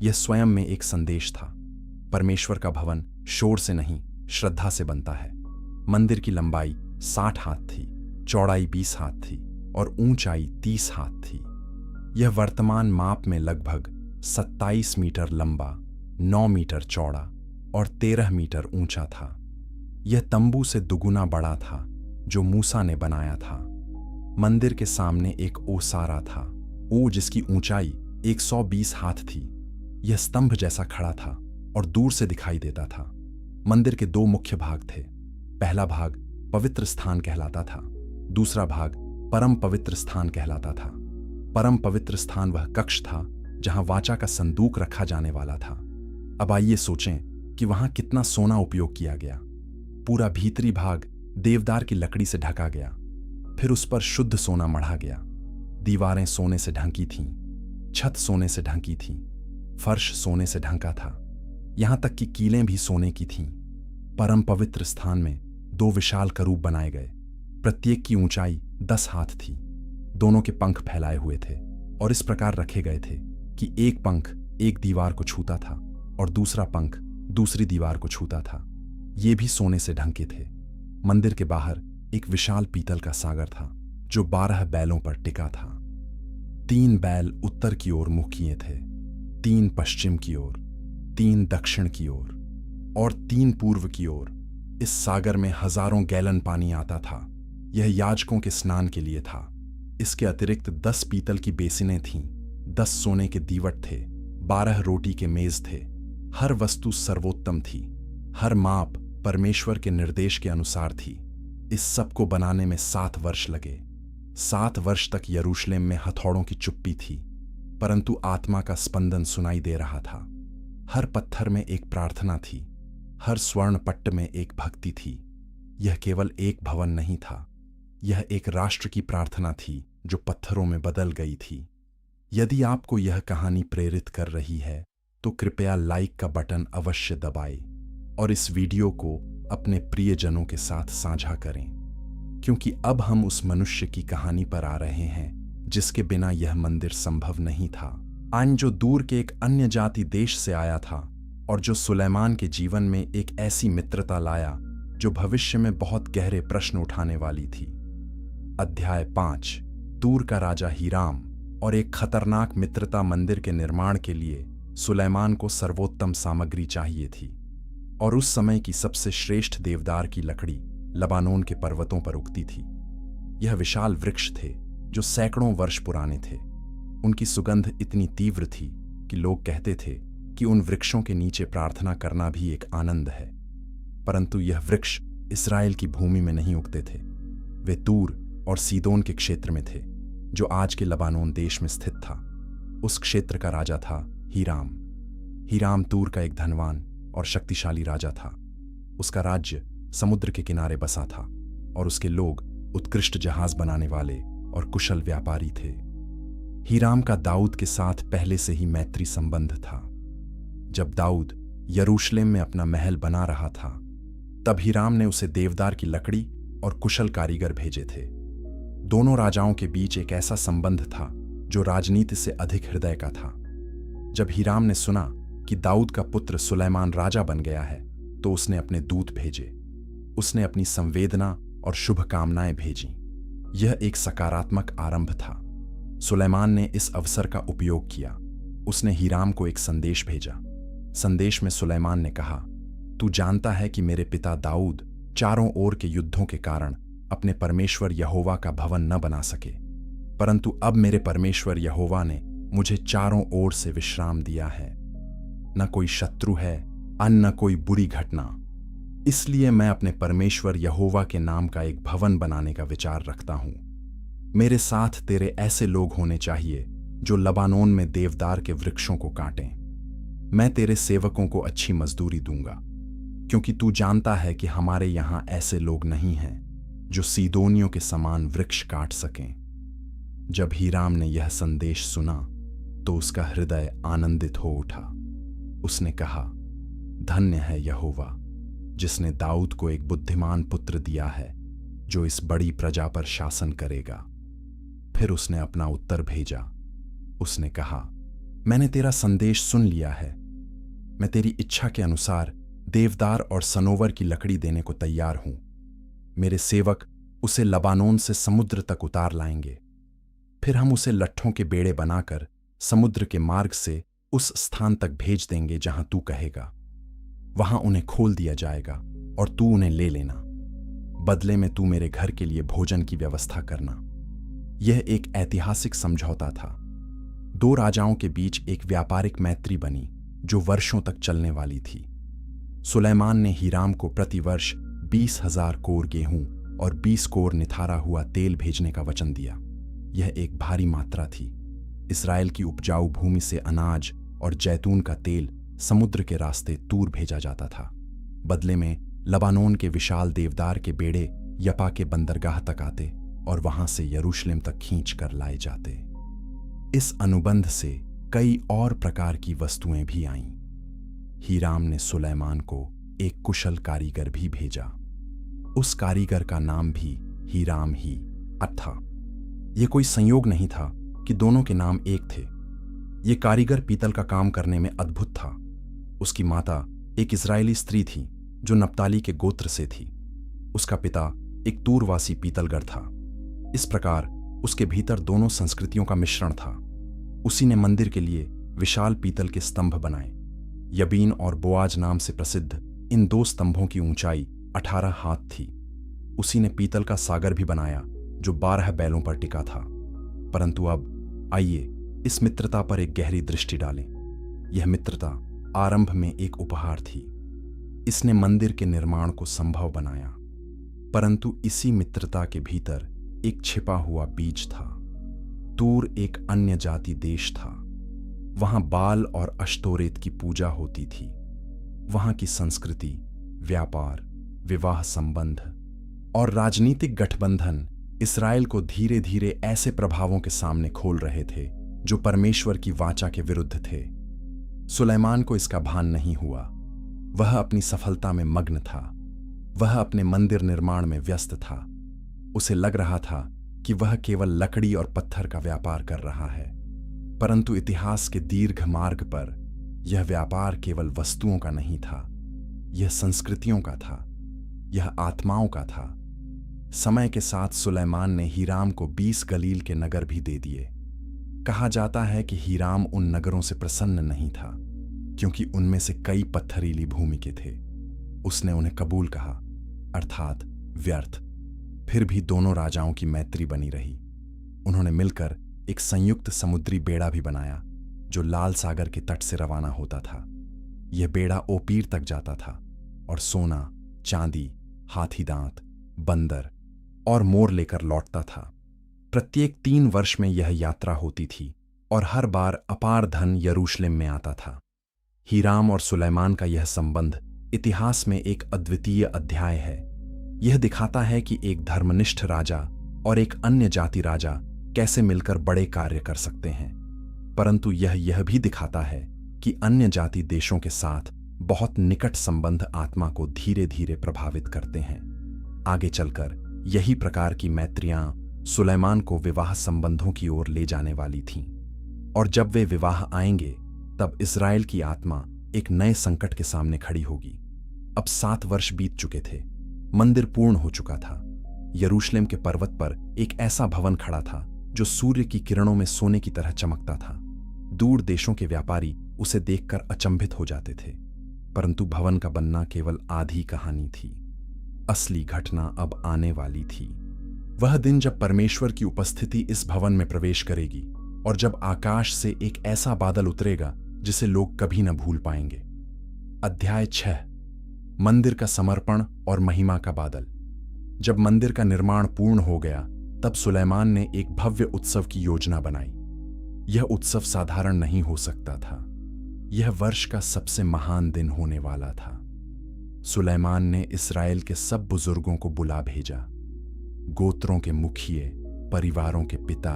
यह स्वयं में एक संदेश था। परमेश्वर का भवन शोर से नहीं, श्रद्धा से बनता है। मंदिर की लंबाई 60 हाथ थी, चौड़ाई 20 हाथ थी और ऊंचाई 30 हाथ थी। यह वर्तमान माप में लगभग 27 मीटर लंबा, 9 मीटर चौड़ा और 13 मीटर ऊंचा था। यह तंबू से दुगुना बड़ा था जो मूसा ने बनाया था। मंदिर के सामने एक ओसारा था, जिसकी ऊंचाई 120 हाथ थी। यह स्तंभ जैसा खड़ा था और दूर से दिखाई देता था। मंदिर के 2 मुख्य भाग थे। पहला भाग पवित्र स्थान कहलाता था, दूसरा भाग परम पवित्र स्थान कहलाता था। परम पवित्र स्थान वह कक्ष था जहां वाचा का संदूक रखा जाने वाला था। अब आइए सोचें कि वहां कितना सोना उपयोग किया गया। पूरा भीतरी भाग देवदार की लकड़ी से ढका गया, फिर उस पर शुद्ध सोना मढ़ा गया। दीवारें सोने से ढंकी थीं, छत सोने से ढंकी थी, फर्श सोने से ढंका था, यहां तक कि कीलें भी सोने की थीं। परम पवित्र स्थान में 2 विशाल करूब बनाए गए। प्रत्येक की ऊंचाई 10 हाथ थी। दोनों के पंख फैलाए हुए थे और इस प्रकार रखे गए थे कि एक पंख एक दीवार को छूता था और दूसरा पंख दूसरी दीवार को छूता था। ये भी सोने से ढंके थे। मंदिर के बाहर एक विशाल पीतल का सागर था जो 12 बैलों पर टिका था। 3 बैल उत्तर की ओर मुख किए थे, 3 पश्चिम की ओर, 3 दक्षिण की ओर और 3 पूर्व की ओर। इस सागर में हजारों गैलन पानी आता था। यह याजकों के स्नान के लिए था। इसके अतिरिक्त 10 पीतल की बेसिनें थीं, 10 सोने के दीवट थे, 12 रोटी के मेज थे। हर वस्तु सर्वोत्तम थी। हर माप परमेश्वर के निर्देश के अनुसार थी। इस सब को बनाने में 7 वर्ष लगे। 7 वर्ष तक यरूशलेम में हथौड़ों की चुप्पी थी, परंतु आत्मा का स्पंदन सुनाई दे रहा था। हर पत्थर में एक प्रार्थना थी, हर स्वर्ण पट्ट में एक भक्ति थी। यह केवल एक भवन नहीं था, यह एक राष्ट्र की प्रार्थना थी जो पत्थरों में बदल गई थी। यदि आपको यह कहानी प्रेरित कर रही है तो कृपया लाइक का बटन अवश्य दबाएं और इस वीडियो को अपने प्रियजनों के साथ साझा करें, क्योंकि अब हम उस मनुष्य की कहानी पर आ रहे हैं जिसके बिना यह मंदिर संभव नहीं था। आन जो दूर के एक अन्य जाति देश से आया था और जो सुलेमान के जीवन में एक ऐसी मित्रता लाया जो भविष्य में बहुत गहरे प्रश्न उठाने वाली थी। अध्याय 5। तूर का राजा हीराम और एक खतरनाक मित्रता। मंदिर के निर्माण के लिए सुलेमान को सर्वोत्तम सामग्री चाहिए थी और उस समय की सबसे श्रेष्ठ देवदार की लकड़ी लबानोन के पर्वतों पर उगती थी। यह विशाल वृक्ष थे जो सैकड़ों वर्ष पुराने थे। उनकी सुगंध इतनी तीव्र थी कि लोग कहते थे कि उन वृक्षों के नीचे प्रार्थना करना भी एक आनंद है। परंतु यह वृक्ष इस्राएल की भूमि में नहीं उगते थे। वे तूर और सीदोन के क्षेत्र में थे। जो आज के लबानोन देश में स्थित था। उस क्षेत्र का राजा था हीराम। हीराम तूर का एक धनवान और शक्तिशाली राजा था। उसका राज्य समुद्र के किनारे बसा था और उसके लोग उत्कृष्ट जहाज बनाने वाले और कुशल व्यापारी थे। हीराम का दाऊद के साथ पहले से ही मैत्री संबंध था। जब दाऊद यरूशलेम में अपना महल बना रहा था, तब हीराम ने उसे देवदार की लकड़ी और कुशल कारीगर भेजे थे। दोनों राजाओं के बीच एक ऐसा संबंध था जो राजनीति से अधिक हृदय का था। जब हीराम ने सुना कि दाऊद का पुत्र सुलैमान राजा बन गया है, तो उसने अपने दूत भेजे। उसने अपनी संवेदना और शुभकामनाएं भेजी। यह एक सकारात्मक आरंभ था। सुलैमान ने इस अवसर का उपयोग किया। उसने हीराम को एक संदेश भेजा। संदेश में सुलैमान ने कहा, तू जानता है कि मेरे पिता दाऊद चारों ओर के युद्धों के कारण अपने परमेश्वर यहोवा का भवन न बना सके, परंतु अब मेरे परमेश्वर यहोवा ने मुझे चारों ओर से विश्राम दिया है। न कोई शत्रु है, न कोई बुरी घटना। इसलिए मैं अपने परमेश्वर यहोवा के नाम का एक भवन बनाने का विचार रखता हूं। मेरे साथ तेरे ऐसे लोग होने चाहिए जो लबानोन में देवदार के वृक्षों को काटें। मैं तेरे सेवकों को अच्छी मजदूरी दूंगा, क्योंकि तू जानता है कि हमारे यहां ऐसे लोग नहीं हैं जो सीदोनियों के समान वृक्ष काट सकें। जब हीराम ने यह संदेश सुना तो उसका हृदय आनंदित हो उठा। उसने कहा, धन्य है यहोवा, जिसने दाऊद को एक बुद्धिमान पुत्र दिया है जो इस बड़ी प्रजा पर शासन करेगा। फिर उसने अपना उत्तर भेजा। उसने कहा, मैंने तेरा संदेश सुन लिया है। मैं तेरी इच्छा के अनुसार देवदार और सनोवर की लकड़ी देने को तैयार हूं। मेरे सेवक उसे लबानोन से समुद्र तक उतार लाएंगे। फिर हम उसे लट्ठों के बेड़े बनाकर समुद्र के मार्ग से उस स्थान तक भेज देंगे जहां तू कहेगा। वहां उन्हें खोल दिया जाएगा और तू उन्हें ले लेना। बदले में तू मेरे घर के लिए भोजन की व्यवस्था करना। यह एक ऐतिहासिक समझौता था। दो राजाओं के बीच एक व्यापारिक मैत्री बनी जो वर्षों तक चलने वाली थी। सुलैमान ने हीराम को प्रतिवर्ष 20,000 कोर गेहूं और 20 कोर निथारा हुआ तेल भेजने का वचन दिया। यह एक भारी मात्रा थी। इस्राएल की उपजाऊ भूमि से अनाज और जैतून का तेल समुद्र के रास्ते तूर भेजा जाता था। बदले में लबानोन के विशाल देवदार के बेड़े यपा के बंदरगाह तक आते और वहां से यरूशलेम तक खींच कर लाए जाते। इस अनुबंध से कई और प्रकार की वस्तुएं भी आईं। हीराम ने सुलैमान को एक कुशल कारीगर भी भेजा। उस कारीगर का नाम भी हीराम ही था। यह कोई संयोग नहीं था कि दोनों के नाम एक थे। यह कारीगर पीतल का काम करने में अद्भुत था। उसकी माता एक इजरायली स्त्री थी जो नप्ताली के गोत्र से थी। उसका पिता एक तूरवासी पीतलगर था। इस प्रकार उसके भीतर दोनों संस्कृतियों का मिश्रण था। उसी ने मंदिर के लिए विशाल पीतल के स्तंभ बनाए। यबीन और बोआज नाम से प्रसिद्ध इन दो स्तंभों की ऊंचाई 18 हाथ थी। उसी ने पीतल का सागर भी बनाया जो 12 बैलों पर टिका था। परंतु अब आइए इस मित्रता पर एक गहरी दृष्टि डालें। यह मित्रता आरंभ में एक उपहार थी। इसने मंदिर के निर्माण को संभव बनाया, परंतु इसी मित्रता के भीतर एक छिपा हुआ बीज था। तूर एक अन्य जाति देश था। वहां बाल और अश्तोरेत की पूजा होती थी। वहां की संस्कृति, व्यापार, विवाह संबंध और राजनीतिक गठबंधन इस्राएल को धीरे धीरे ऐसे प्रभावों के सामने खोल रहे थे जो परमेश्वर की वाचा के विरुद्ध थे। सुलैमान को इसका भान नहीं हुआ। वह अपनी सफलता में मग्न था। वह अपने मंदिर निर्माण में व्यस्त था। उसे लग रहा था कि वह केवल लकड़ी और पत्थर का व्यापार कर रहा है, परंतु इतिहास के दीर्घ मार्ग पर यह व्यापार केवल वस्तुओं का नहीं था। यह संस्कृतियों का था। यह आत्माओं का था। समय के साथ सुलैमान ने हीराम को 20 गलील के नगर भी दे दिए। कहा जाता है कि हीराम उन नगरों से प्रसन्न नहीं था, क्योंकि उनमें से कई पत्थरीली भूमि के थे। उसने उन्हें कबूल कहा, अर्थात व्यर्थ। फिर भी दोनों राजाओं की मैत्री बनी रही। उन्होंने मिलकर एक संयुक्त समुद्री बेड़ा भी बनाया जो लाल सागर के तट से रवाना होता था। यह बेड़ा ओपीर तक जाता था और सोना, चांदी, हाथी दांत, बंदर और मोर लेकर लौटता था। प्रत्येक 3 वर्ष में यह यात्रा होती थी और हर बार अपार धन यरूशलेम में आता था। हीराम और सुलैमान का यह संबंध इतिहास में एक अद्वितीय अध्याय है। यह दिखाता है कि एक धर्मनिष्ठ राजा और एक अन्य जाति राजा कैसे मिलकर बड़े कार्य कर सकते हैं, परंतु यह भी दिखाता है कि अन्य जाति देशों के साथ बहुत निकट संबंध आत्मा को धीरे धीरे प्रभावित करते हैं। आगे चलकर यही प्रकार की मैत्रियां सुलैमान को विवाह संबंधों की ओर ले जाने वाली थीं, और जब वे विवाह आएंगे तब इस्राएल की आत्मा एक नए संकट के सामने खड़ी होगी। अब 7 वर्ष बीत चुके थे, मंदिर पूर्ण हो चुका था। यरूशलेम के पर्वत पर एक ऐसा भवन खड़ा था जो सूर्य की किरणों में सोने की तरह चमकता था। दूर देशों के व्यापारी उसे देखकर अचंभित हो जाते थे, परंतु भवन का बनना केवल आधी कहानी थी। असली घटना अब आने वाली थी। वह दिन जब परमेश्वर की उपस्थिति इस भवन में प्रवेश करेगी और जब आकाश से एक ऐसा बादल उतरेगा जिसे लोग कभी न भूल पाएंगे। अध्याय 6, मंदिर का समर्पण और महिमा का बादल। जब मंदिर का निर्माण पूर्ण हो गया तब सुलैमान ने एक भव्य उत्सव की योजना बनाई। यह उत्सव साधारण नहीं हो सकता था। यह वर्ष का सबसे महान दिन होने वाला था। सुलैमान ने इस्राएल के सब बुजुर्गों को बुला भेजा। गोत्रों के मुखिए, परिवारों के पिता,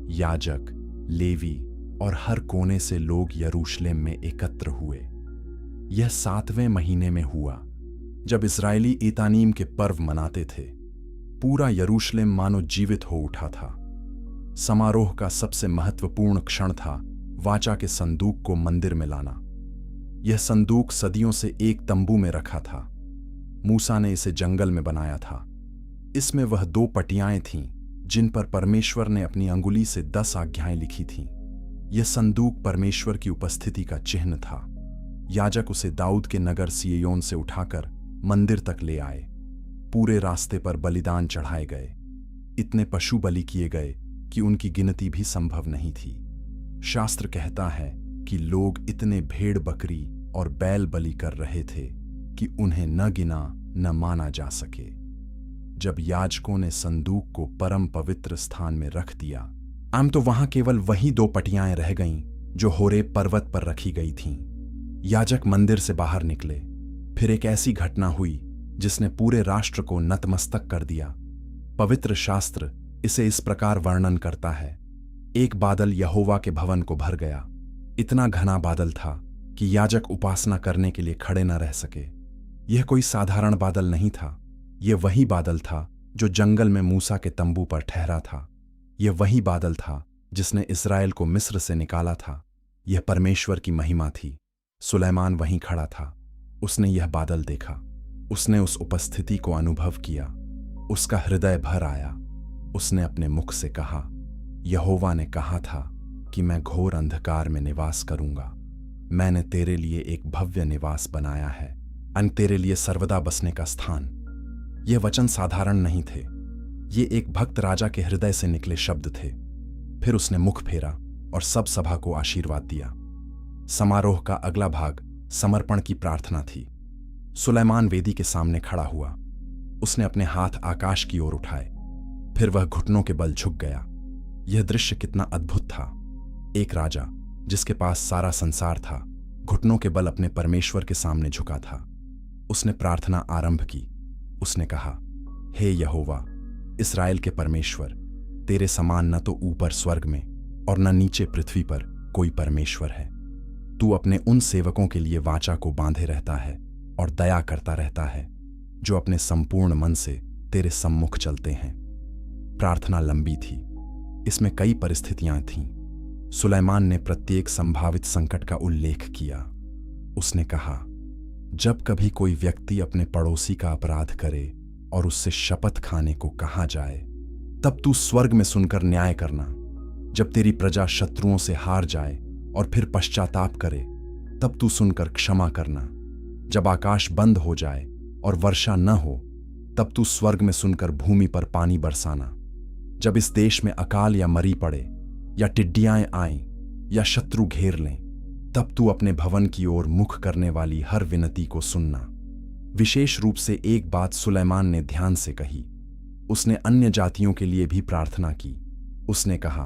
याजक, लेवी और हर कोने से लोग यरूशलेम में एकत्र हुए। यह 7वें महीने में हुआ, जब इस्राएली एतानीम के पर्व मनाते थे। पूरा यरूशलेम मानो जीवित हो उठा था। समारोह का सबसे महत्वपूर्ण क्षण था वाचा के संदूक को मंदिर में लाना। यह संदूक सदियों से एक तंबू में रखा था। मूसा ने इसे जंगल में बनाया था। इसमें वह 2 पटियाएं थीं जिन पर परमेश्वर ने अपनी अंगुली से 10 आज्ञाएं लिखी थीं। यह संदूक परमेश्वर की उपस्थिति का चिन्ह था। याजक उसे दाऊद के नगर सिय्योन से उठाकर मंदिर तक ले आए। पूरे रास्ते पर बलिदान चढ़ाए गए। इतने पशु बलि किए गए कि उनकी गिनती भी संभव नहीं थी। शास्त्र कहता है कि लोग इतने भेड़ बकरी और बैल बलि कर रहे थे कि उन्हें न गिना न माना जा सके। जब याजकों ने संदूक को परम पवित्र स्थान में रख दिया, तो वहां केवल वही 2 पटियाएं रह गईं जो होरेब पर्वत पर रखी गई थीं। याजक मंदिर से बाहर निकले। फिर एक ऐसी घटना हुई जिसने पूरे राष्ट्र को नतमस्तक कर दिया। पवित्र शास्त्र इसे इस प्रकार वर्णन करता है। एक बादल यहोवा के भवन को भर गया। इतना घना बादल था कि याजक उपासना करने के लिए खड़े न रह सके। यह कोई साधारण बादल नहीं था। यह वही बादल था जो जंगल में मूसा के तंबू पर ठहरा था। यह वही बादल था जिसने इस्राएल को मिस्र से निकाला था। यह परमेश्वर की महिमा थी। सुलैमान वहीं खड़ा था। उसने यह बादल देखा। उसने उस उपस्थिति को अनुभव किया। उसका हृदय भर आया। उसने अपने मुख से कहा, यहोवा ने कहा था कि मैं घोर अंधकार में निवास करूंगा। मैंने तेरे लिए एक भव्य निवास बनाया है, तेरे लिए सर्वदा बसने का स्थान। ये वचन साधारण नहीं थे। ये एक भक्त राजा के हृदय से निकले शब्द थे। फिर उसने मुख फेरा और सब सभा को आशीर्वाद दिया। समारोह का अगला भाग समर्पण की प्रार्थना थी। सुलैमान वेदी के सामने खड़ा हुआ। उसने अपने हाथ आकाश की ओर उठाए। फिर वह घुटनों के बल झुक गया। यह दृश्य कितना अद्भुत था। एक राजा जिसके पास सारा संसार था, घुटनों के बल अपने परमेश्वर के सामने झुका था। उसने प्रार्थना आरंभ की। उसने कहा, हे यहोवा, इस्राएल के परमेश्वर, तेरे समान न तो ऊपर स्वर्ग में और न नीचे पृथ्वी पर कोई परमेश्वर है। तू अपने उन सेवकों के लिए वाचा को बांधे रहता है और दया करता रहता है, जो अपने संपूर्ण मन से तेरे सम्मुख चलते हैं। प्रार्थना लंबी थी। इसमें कई परिस्थितियां थीं। सुलैमान ने प्रत्येक संभावित संकट का उल्लेख किया। उसने कहा, जब कभी कोई व्यक्ति अपने पड़ोसी का अपराध करे और उससे शपथ खाने को कहा जाए, तब तू स्वर्ग में सुनकर न्याय करना। जब तेरी प्रजा शत्रुओं से हार जाए और फिर पश्चाताप करे, तब तू सुनकर क्षमा करना। जब आकाश बंद हो जाए और वर्षा न हो, तब तू स्वर्ग में सुनकर भूमि पर पानी बरसाना। जब इस देश में अकाल या मरी पड़े या टिड्डियां आएं या शत्रु घेर लें, तब तू अपने भवन की ओर मुख करने वाली हर विनती को सुनना। विशेष रूप से एक बात सुलैमान ने ध्यान से कही। उसने अन्य जातियों के लिए भी प्रार्थना की। उसने कहा,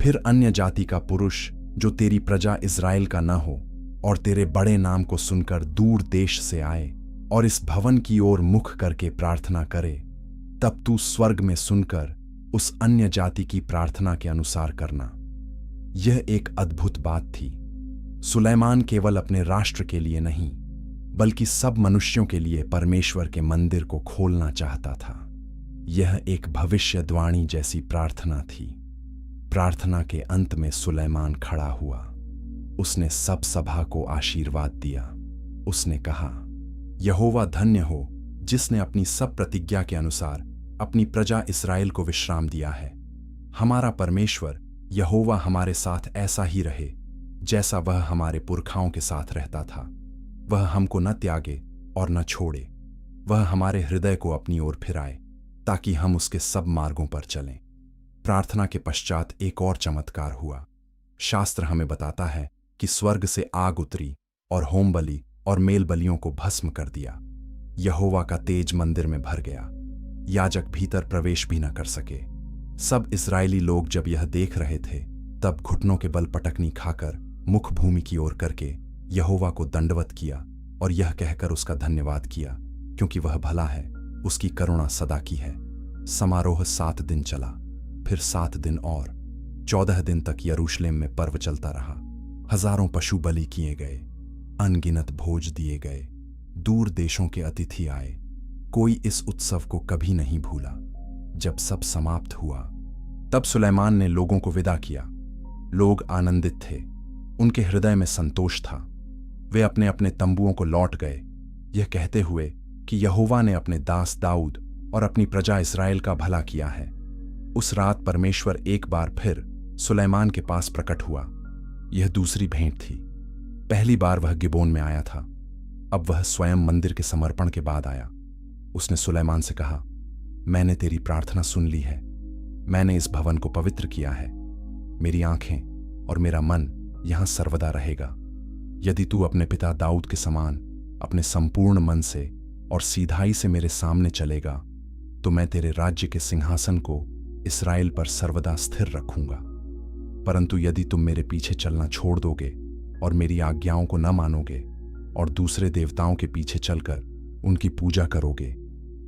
फिर अन्य जाति का पुरुष जो तेरी प्रजा इज़राइल का न हो और तेरे बड़े नाम को सुनकर दूर देश से आए और इस भवन की ओर मुख करके प्रार्थना करे, तब तू स्वर्ग में सुनकर उस अन्य जाति की प्रार्थना के अनुसार करना। यह एक अद्भुत बात थी। सुलैमान केवल अपने राष्ट्र के लिए नहीं, बल्कि सब मनुष्यों के लिए परमेश्वर के मंदिर को खोलना चाहता था। यह एक भविष्यवाणी जैसी प्रार्थना थी। प्रार्थना के अंत में सुलैमान खड़ा हुआ। उसने सब सभा को आशीर्वाद दिया। उसने कहा, यहोवा धन्य हो जिसने अपनी सब प्रतिज्ञा के अनुसार अपनी प्रजा इस्राएल को विश्राम दिया है। हमारा परमेश्वर यहोवा हमारे साथ ऐसा ही रहे जैसा वह हमारे पुरखाओं के साथ रहता था। वह हमको न त्यागे और न छोड़े। वह हमारे हृदय को अपनी ओर फिराए ताकि हम उसके सब मार्गों पर चलें। प्रार्थना के पश्चात एक और चमत्कार हुआ। शास्त्र हमें बताता है कि स्वर्ग से आग उतरी और होम बलि और मेल बलियों को भस्म कर दिया। यहोवा का तेज मंदिर में भर गया। याजक भीतर प्रवेश भी न कर सके। सब इस्राएली लोग जब यह देख रहे थे, तब घुटनों के बल पटकनी खाकर मुख भूमि की ओर करके यहोवा को दंडवत किया और यह कहकर उसका धन्यवाद किया, क्योंकि वह भला है, उसकी करुणा सदा की है। समारोह 7 दिन चला, फिर 7 दिन और 14 दिन तक यरूशलेम में पर्व चलता रहा। हजारों पशु बलि किए गए, अनगिनत भोज दिए गए। दूर देशों के अतिथि आए। कोई इस उत्सव को कभी नहीं भूला। जब सब समाप्त हुआ, तब सुलैमान ने लोगों को विदा किया। लोग आनंदित थे, उनके हृदय में संतोष था। वे अपने अपने तंबुओं को लौट गए, यह कहते हुए कि यहोवा ने अपने दास दाऊद और अपनी प्रजा इस्राएल का भला किया है। उस रात परमेश्वर एक बार फिर सुलैमान के पास प्रकट हुआ। यह दूसरी भेंट थी। पहली बार वह गिबोन में आया था, अब वह स्वयं मंदिर के समर्पण के बाद आया। उसने सुलैमान से कहा, मैंने तेरी प्रार्थना सुन ली है। मैंने इस भवन को पवित्र किया है। मेरी आंखें और मेरा मन यहां सर्वदा रहेगा। यदि तू अपने पिता दाऊद के समान अपने संपूर्ण मन से और सीधाई से मेरे सामने चलेगा, तो मैं तेरे राज्य के सिंहासन को इस्राएल पर सर्वदा स्थिर रखूंगा। परंतु यदि तुम मेरे पीछे चलना छोड़ दोगे और मेरी आज्ञाओं को न मानोगे और दूसरे देवताओं के पीछे चलकर उनकी पूजा करोगे,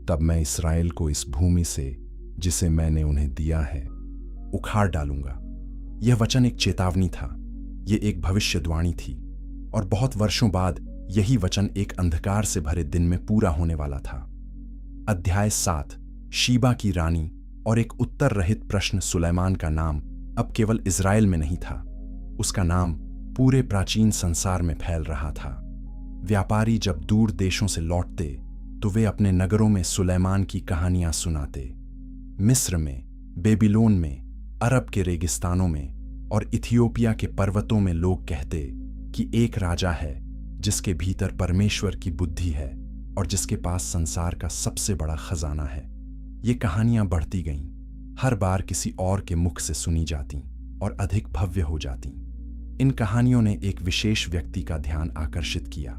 तब मैं इस्राएल को इस भूमि से, जिसे मैंने उन्हें दिया है, उखाड़ डालूंगा। यह वचन एक चेतावनी था। यह एक भविष्यवाणी थी और बहुत वर्षों बाद यही वचन एक अंधकार से भरे दिन में पूरा होने वाला था। अध्याय 7। शीबा की रानी और एक उत्तर रहित प्रश्न। सुलैमान का नाम अब केवल इज़राइल में नहीं था, उसका नाम पूरे प्राचीन संसार में फैल रहा था। व्यापारी जब दूर देशों से लौटते तो वे अपने नगरों में सुलैमान की कहानियां सुनाते। मिस्र में, बेबीलोन में, अरब के रेगिस्तानों में और इथियोपिया के पर्वतों में लोग कहते कि एक राजा है जिसके भीतर परमेश्वर की बुद्धि है और जिसके पास संसार का सबसे बड़ा खजाना है। ये कहानियां बढ़ती गईं, हर बार किसी और के मुख से सुनी जाती और अधिक भव्य हो जाती। इन कहानियों ने एक विशेष व्यक्ति का ध्यान आकर्षित किया।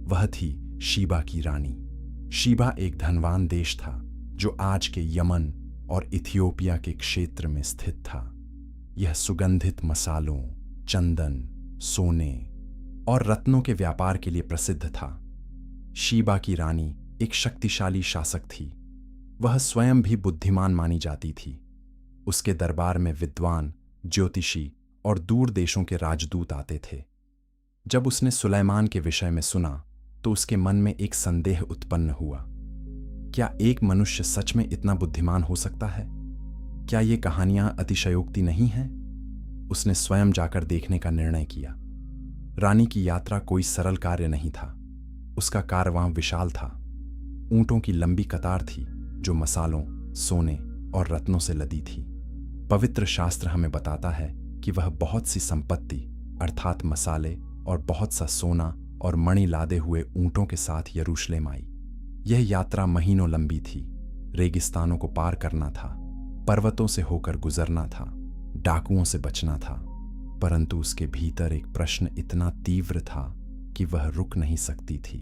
वह थी शीबा की रानी। शीबा एक धनवान देश था जो आज के यमन और इथियोपिया के क्षेत्र में स्थित था। यह सुगंधित मसालों, चंदन, सोने और रत्नों के व्यापार के लिए प्रसिद्ध था। शीबा की रानी एक शक्तिशाली शासक थी। वह स्वयं भी बुद्धिमान मानी जाती थी। उसके दरबार में विद्वान, ज्योतिषी और दूर देशों के राजदूत आते थे। जब उसने सुलैमान के विषय में सुना तो उसके मन में एक संदेह उत्पन्न हुआ। क्या एक मनुष्य सच में इतना बुद्धिमान हो सकता है? क्या ये कहानियां अतिशयोक्ति नहीं हैं? उसने स्वयं जाकर देखने का निर्णय किया। रानी की यात्रा कोई सरल कार्य नहीं था। उसका कारवां विशाल था। ऊंटों की लंबी कतार थी जो मसालों, सोने और रत्नों से लदी थी। पवित्र शास्त्र हमें बताता है कि वह बहुत सी संपत्ति अर्थात मसाले और बहुत सा सोना और मणि लादे हुए ऊंटों के साथ यरूशलेम आई। यह यात्रा महीनों लंबी थी। रेगिस्तानों को पार करना था, पर्वतों से होकर गुजरना था, डाकुओं से बचना था। परंतु उसके भीतर एक प्रश्न इतना तीव्र था कि वह रुक नहीं सकती थी।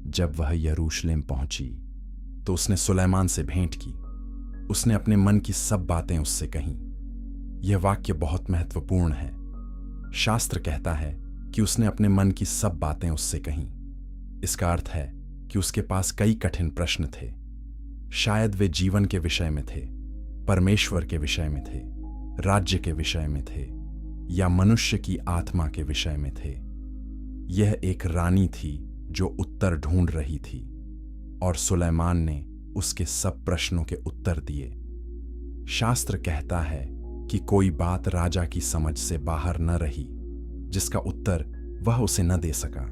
जब वह यरूशलेम पहुंची तो उसने सुलैमान से भेंट की। उसने अपने मन की सब बातें उससे कहीं। यह वाक्य बहुत महत्वपूर्ण है। शास्त्र कहता है कि उसने अपने मन की सब बातें उससे कहीं। इसका अर्थ है कि उसके पास कई कठिन प्रश्न थे। शायद वे जीवन के विषय में थे, परमेश्वर के विषय में थे, राज्य के विषय में थे, या मनुष्य की आत्मा के विषय में थे। यह एक रानी थी जो उत्तर ढूंढ रही थी, और सुलेमान ने उसके सब प्रश्नों के उत्तर दिए। शास्त्र कहता है कि कोई बात राजा की समझ से बाहर न रही जिसका उत्तर वह उसे न दे सका।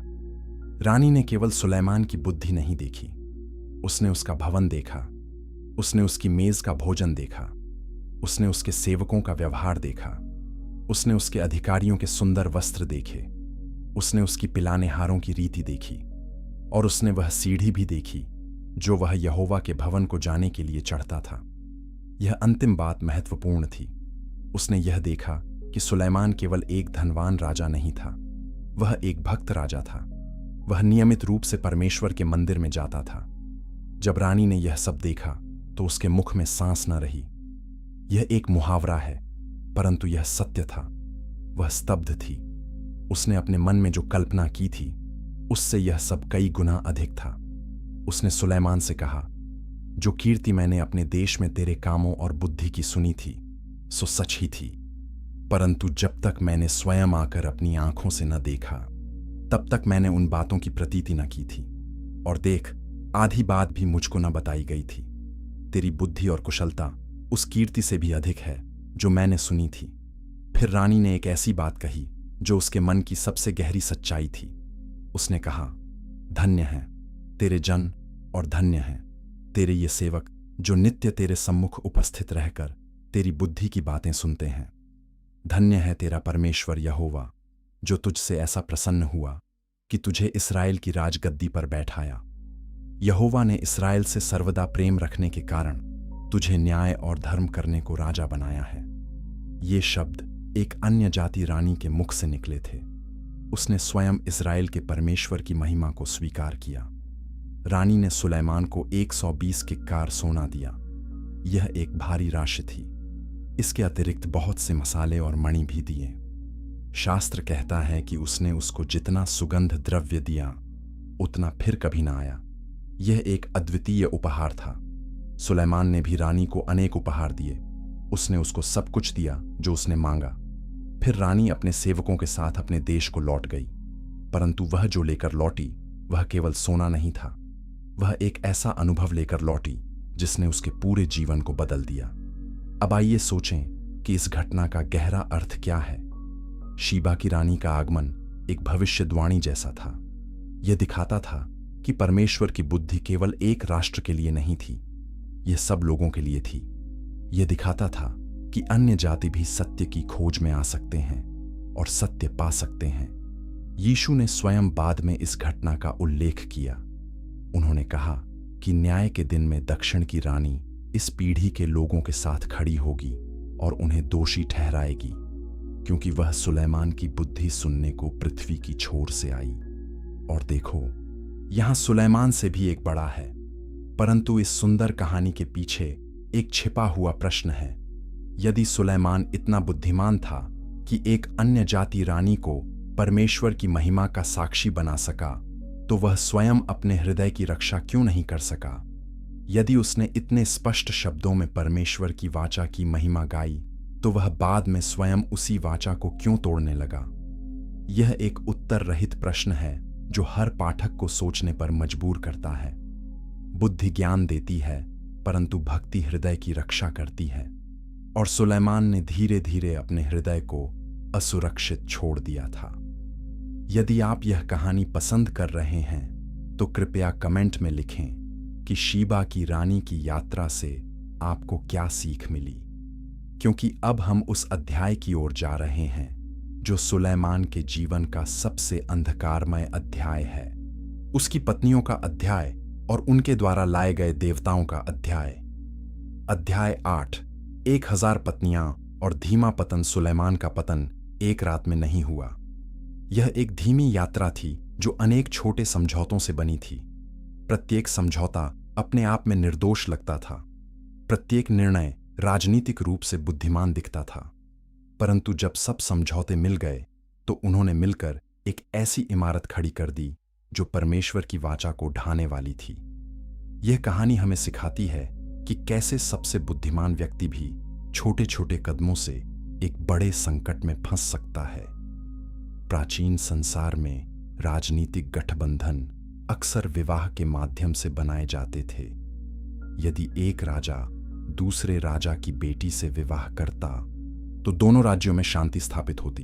रानी ने केवल सुलेमान की बुद्धि नहीं देखी, उसने उसका भवन देखा, उसने उसकी मेज का भोजन देखा, उसने उसके सेवकों का व्यवहार देखा, उसने उसके अधिकारियों के सुंदर वस्त्र देखे, उसने उसकी पिलानेहारों की रीति देखी, और उसने वह सीढ़ी भी देखी जो वह यहोवा के भवन को जाने के लिए चढ़ता था। यह अंतिम बात महत्वपूर्ण थी। उसने यह देखा कि सुलेमान केवल एक धनवान राजा नहीं था, वह एक भक्त राजा था। वह नियमित रूप से परमेश्वर के मंदिर में जाता था। जब रानी ने यह सब देखा तो उसके मुख में सांस न रही। यह एक मुहावरा है, परंतु यह सत्य था। वह स्तब्ध थी। उसने अपने मन में जो कल्पना की थी उससे यह सब कई गुना अधिक था। उसने सुलेमान से कहा, जो कीर्ति मैंने अपने देश में तेरे कामों और बुद्धि की सुनी थी सो सच ही थी, परंतु जब तक मैंने स्वयं आकर अपनी आंखों से न देखा तब तक मैंने उन बातों की प्रतीति न की थी। और देख, आधी बात भी मुझको न बताई गई थी। तेरी बुद्धि और कुशलता उस कीर्ति से भी अधिक है जो मैंने सुनी थी। फिर रानी ने एक ऐसी बात कही जो उसके मन की सबसे गहरी सच्चाई थी। उसने कहा, धन्य है तेरे जन और धन्य है तेरे ये सेवक जो नित्य तेरे सम्मुख उपस्थित रहकर तेरी बुद्धि की बातें सुनते हैं। धन्य है तेरा परमेश्वर यहोवा जो तुझसे ऐसा प्रसन्न हुआ कि तुझे इस्राएल की राजगद्दी पर बैठाया। यहोवा ने इस्राएल से सर्वदा प्रेम रखने के कारण तुझे न्याय और धर्म करने को राजा बनाया है। ये शब्द एक अन्य जाति रानी के मुख से निकले थे। उसने स्वयं इस्राएल के परमेश्वर की महिमा को स्वीकार किया। रानी ने सुलेमान को 120 किक्कार सोना दिया। यह एक भारी राशि थी। इसके अतिरिक्त बहुत से मसाले और मणि भी दिए। शास्त्र कहता है कि उसने उसको जितना सुगंध द्रव्य दिया उतना फिर कभी ना आया। यह एक अद्वितीय उपहार था। सुलेमान ने भी रानी को अनेक उपहार दिए। उसने उसको सब कुछ दिया जो उसने मांगा। फिर रानी अपने सेवकों के साथ अपने देश को लौट गई, परंतु वह जो लेकर लौटी वह केवल सोना नहीं था। वह एक ऐसा अनुभव लेकर लौटी जिसने उसके पूरे जीवन को बदल दिया। अब आइए सोचें कि इस घटना का गहरा अर्थ क्या है। शीबा की रानी का आगमन एक भविष्यद्वाणी जैसा था। यह दिखाता था कि परमेश्वर की बुद्धि केवल एक राष्ट्र के लिए नहीं थी, यह सब लोगों के लिए थी। यह दिखाता था कि अन्य जाति भी सत्य की खोज में आ सकते हैं और सत्य पा सकते हैं। यीशु ने स्वयं बाद में इस घटना का उल्लेख किया। उन्होंने कहा कि न्याय के दिन में दक्षिण की रानी इस पीढ़ी के लोगों के साथ खड़ी होगी और उन्हें दोषी ठहराएगी, क्योंकि वह सुलेमान की बुद्धि सुनने को पृथ्वी की छोर से आई। और देखो, यहां सुलेमान से भी एक बड़ा है, परंतु इस सुंदर कहानी के पीछे एक छिपा हुआ प्रश्न है। यदि सुलेमान इतना बुद्धिमान था कि एक अन्य जाति रानी को परमेश्वर की महिमा का साक्षी बना सका, तो वह स्वयं अपने हृदय की रक्षा क्यों नहीं कर सका? यदि उसने इतने स्पष्ट शब्दों में परमेश्वर की वाचा की महिमा गाई, तो वह बाद में स्वयं उसी वाचा को क्यों तोड़ने लगा? यह एक उत्तर रहित प्रश्न है जो हर पाठक को सोचने पर मजबूर करता है। बुद्धि ज्ञान देती है, परंतु भक्ति हृदय की रक्षा करती है। और सुलेमान ने धीरे धीरे अपने हृदय को असुरक्षित छोड़ दिया था। यदि आप यह कहानी पसंद कर रहे हैं तो कृपया कमेंट में लिखें कि शीबा की रानी की यात्रा से आपको क्या सीख मिली, क्योंकि अब हम उस अध्याय की ओर जा रहे हैं जो सुलेमान के जीवन का सबसे अंधकारमय अध्याय है। उसकी पत्नियों का अध्याय और उनके द्वारा लाए गए देवताओं का अध्याय। अध्याय 8, 1000 पत्नियां और धीमा पतन। सुलेमान का पतन एक रात में नहीं हुआ। यह एक धीमी यात्रा थी जो अनेक छोटे समझौतों से बनी थी। प्रत्येक समझौता अपने आप में निर्दोष लगता था। प्रत्येक निर्णय राजनीतिक रूप से बुद्धिमान दिखता था, परंतु जब सब समझौते मिल गए तो उन्होंने मिलकर एक ऐसी इमारत खड़ी कर दी जो परमेश्वर की वाचा को ढाने वाली थी। यह कहानी हमें सिखाती है कि कैसे सबसे बुद्धिमान व्यक्ति भी छोटे छोटे कदमों से एक बड़े संकट में फंस सकता है। प्राचीन संसार में राजनीतिक गठबंधन अक्सर विवाह के माध्यम से बनाए जाते थे। यदि एक राजा दूसरे राजा की बेटी से विवाह करता तो दोनों राज्यों में शांति स्थापित होती।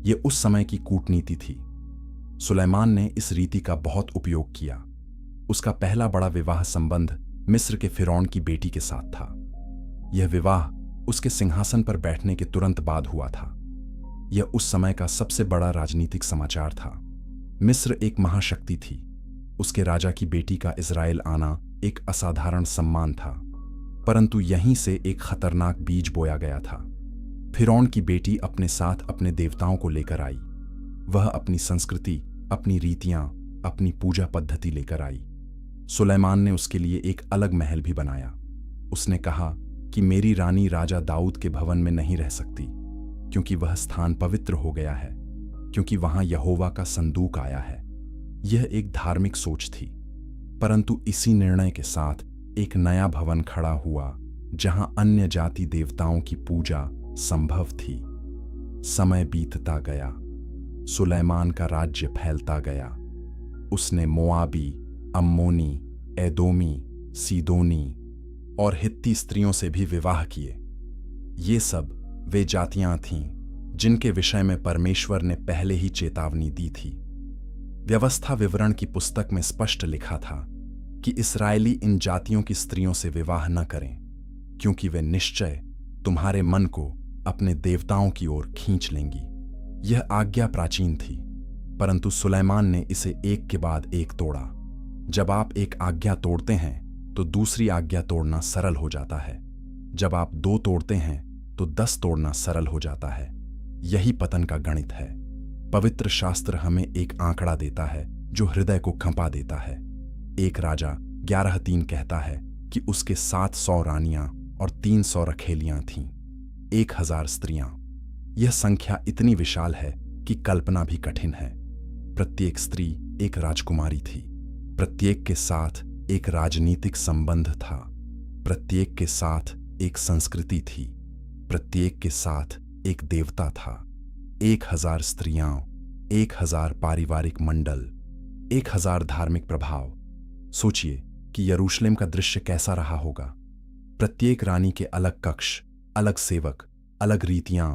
यह उस समय की कूटनीति थी। सुलेमान ने इस रीति का बहुत उपयोग किया। उसका पहला बड़ा विवाह संबंध मिस्र के फिरौन की बेटी के साथ था। यह विवाह उसके सिंहासन पर बैठने के तुरंत बाद हुआ था। यह उस समय का सबसे बड़ा राजनीतिक समाचार था। मिस्र एक महाशक्ति थी। उसके राजा की बेटी का इज़राइल आना एक असाधारण सम्मान था, परंतु यहीं से एक खतरनाक बीज बोया गया था। फिरौन की बेटी अपने साथ अपने देवताओं को लेकर आई। वह अपनी संस्कृति, अपनी रीतियां, अपनी पूजा पद्धति लेकर आई। सुलेमान ने उसके लिए एक अलग महल भी बनाया। उसने कहा कि मेरी रानी राजा दाऊद के भवन में नहीं रह सकती, क्योंकि वह स्थान पवित्र हो गया है, क्योंकि वहां यहोवा का संदूक आया है। यह एक धार्मिक सोच थी, परंतु इसी निर्णय के साथ एक नया भवन खड़ा हुआ जहां अन्य जाति देवताओं की पूजा संभव थी। समय बीतता गया, सुलेमान का राज्य फैलता गया। उसने मोआबी, अम्मोनी, एदोमी, सीदोनी और हित्ती स्त्रियों से भी विवाह किए। ये सब वे जातियां थीं जिनके विषय में परमेश्वर ने पहले ही चेतावनी दी थी। व्यवस्था विवरण की पुस्तक में स्पष्ट लिखा था कि इस्राएली इन जातियों की स्त्रियों से विवाह न करें, क्योंकि वे निश्चय तुम्हारे मन को अपने देवताओं की ओर खींच लेंगी। यह आज्ञा प्राचीन थी, परंतु सुलेमान ने इसे एक के बाद एक तोड़ा। जब आप एक आज्ञा तोड़ते हैं तो दूसरी आज्ञा तोड़ना सरल हो जाता है। जब आप 2 तोड़ते हैं तो 10 तोड़ना सरल हो जाता है। यही पतन का गणित है। पवित्र शास्त्र हमें एक आंकड़ा देता है जो हृदय को कंपा देता है। एक राजा 11:3 कहता है कि उसके 700 रानियां और 300 रखेलियां थीं, 1000 स्त्रियां। यह संख्या इतनी विशाल है कि कल्पना भी कठिन है। प्रत्येक स्त्री एक राजकुमारी थी। प्रत्येक के साथ एक राजनीतिक संबंध था। प्रत्येक के साथ एक संस्कृति थी। प्रत्येक के साथ एक देवता था। 1000 स्त्रियां, 1000 पारिवारिक मंडल, 1000 धार्मिक प्रभाव। सोचिए कि यरूशलेम का दृश्य कैसा रहा होगा। प्रत्येक रानी के अलग कक्ष, अलग सेवक, अलग रीतियां,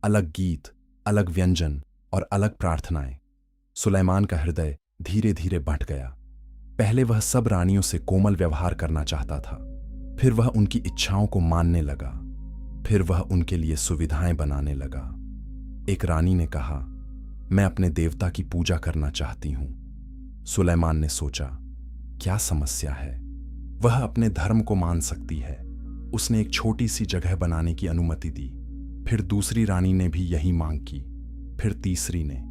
अलग गीत, अलग व्यंजन और अलग प्रार्थनाएं। सुलेमान का हृदय धीरे धीरे बंट गया। पहले वह सब रानियों से कोमल व्यवहार करना चाहता था, फिर वह उनकी इच्छाओं को मानने लगा, फिर वह उनके लिए सुविधाएं बनाने लगा। एक रानी ने कहा, मैं अपने देवता की पूजा करना चाहती हूं। सुलेमान ने सोचा, क्या समस्या है? वह अपने धर्म को मान सकती है। उसने एक छोटी सी जगह बनाने की अनुमति दी। फिर दूसरी रानी ने भी यही मांग की, फिर तीसरी ने,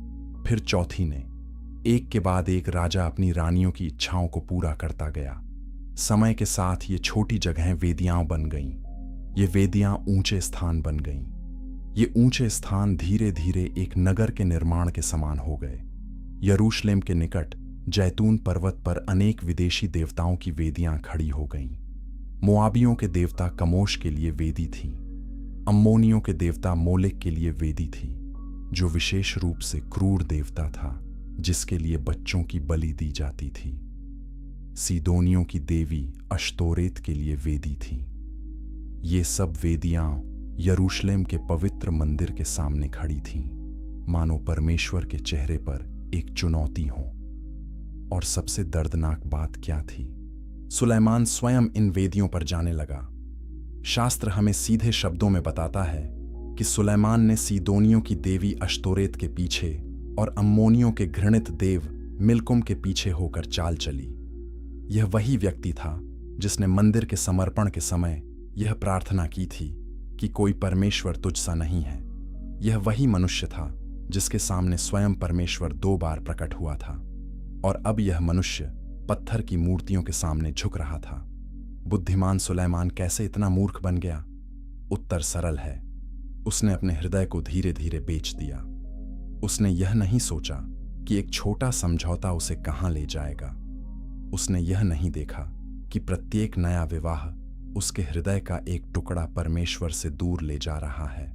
फिर चौथी ने। एक के बाद एक राजा अपनी रानियों की इच्छाओं को पूरा करता गया। समय के साथ ये छोटी जगहें वेदियां बन गईं। ये वेदियां ऊंचे स्थान बन गईं। ये ऊंचे स्थान धीरे धीरे एक नगर के निर्माण के समान हो गए। यरूशलेम के निकट जैतून पर्वत पर अनेक विदेशी देवताओं की वेदियां खड़ी हो गईं। मोआबियों के देवता कमोश के लिए वेदी थी। अम्मोनियों के देवता मोलेक के लिए वेदी थी, जो विशेष रूप से क्रूर देवता था, जिसके लिए बच्चों की बलि दी जाती थी। सीदोनियों की देवी अश्तोरेत के लिए वेदी थी। ये सब वेदियां यरूशलेम के पवित्र मंदिर के सामने खड़ी थीं, मानो परमेश्वर के चेहरे पर एक चुनौती हो। और सबसे दर्दनाक बात क्या थी? सुलेमान स्वयं इन वेदियों पर जाने लगा। शास्त्र हमें सीधे शब्दों में बताता है कि सुलेमान ने सीदोनियों की देवी अश्तोरेत के पीछे और अम्मोनियों के घृणित देव मिल्कोम के पीछे होकर चाल चली। यह वही व्यक्ति था जिसने मंदिर के समर्पण के समय यह प्रार्थना की थी कि कोई परमेश्वर तुझसा नहीं है। यह वही मनुष्य था जिसके सामने स्वयं परमेश्वर 2 बार प्रकट हुआ था, और अब यह मनुष्य पत्थर की मूर्तियों के सामने झुक रहा था। बुद्धिमान सुलेमान कैसे इतना मूर्ख बन गया? उत्तर सरल है। उसने अपने हृदय को धीरे धीरे बेच दिया। उसने यह नहीं सोचा कि एक छोटा समझौता उसे कहाँ ले जाएगा। उसने यह नहीं देखा कि प्रत्येक नया विवाह उसके हृदय का एक टुकड़ा परमेश्वर से दूर ले जा रहा है।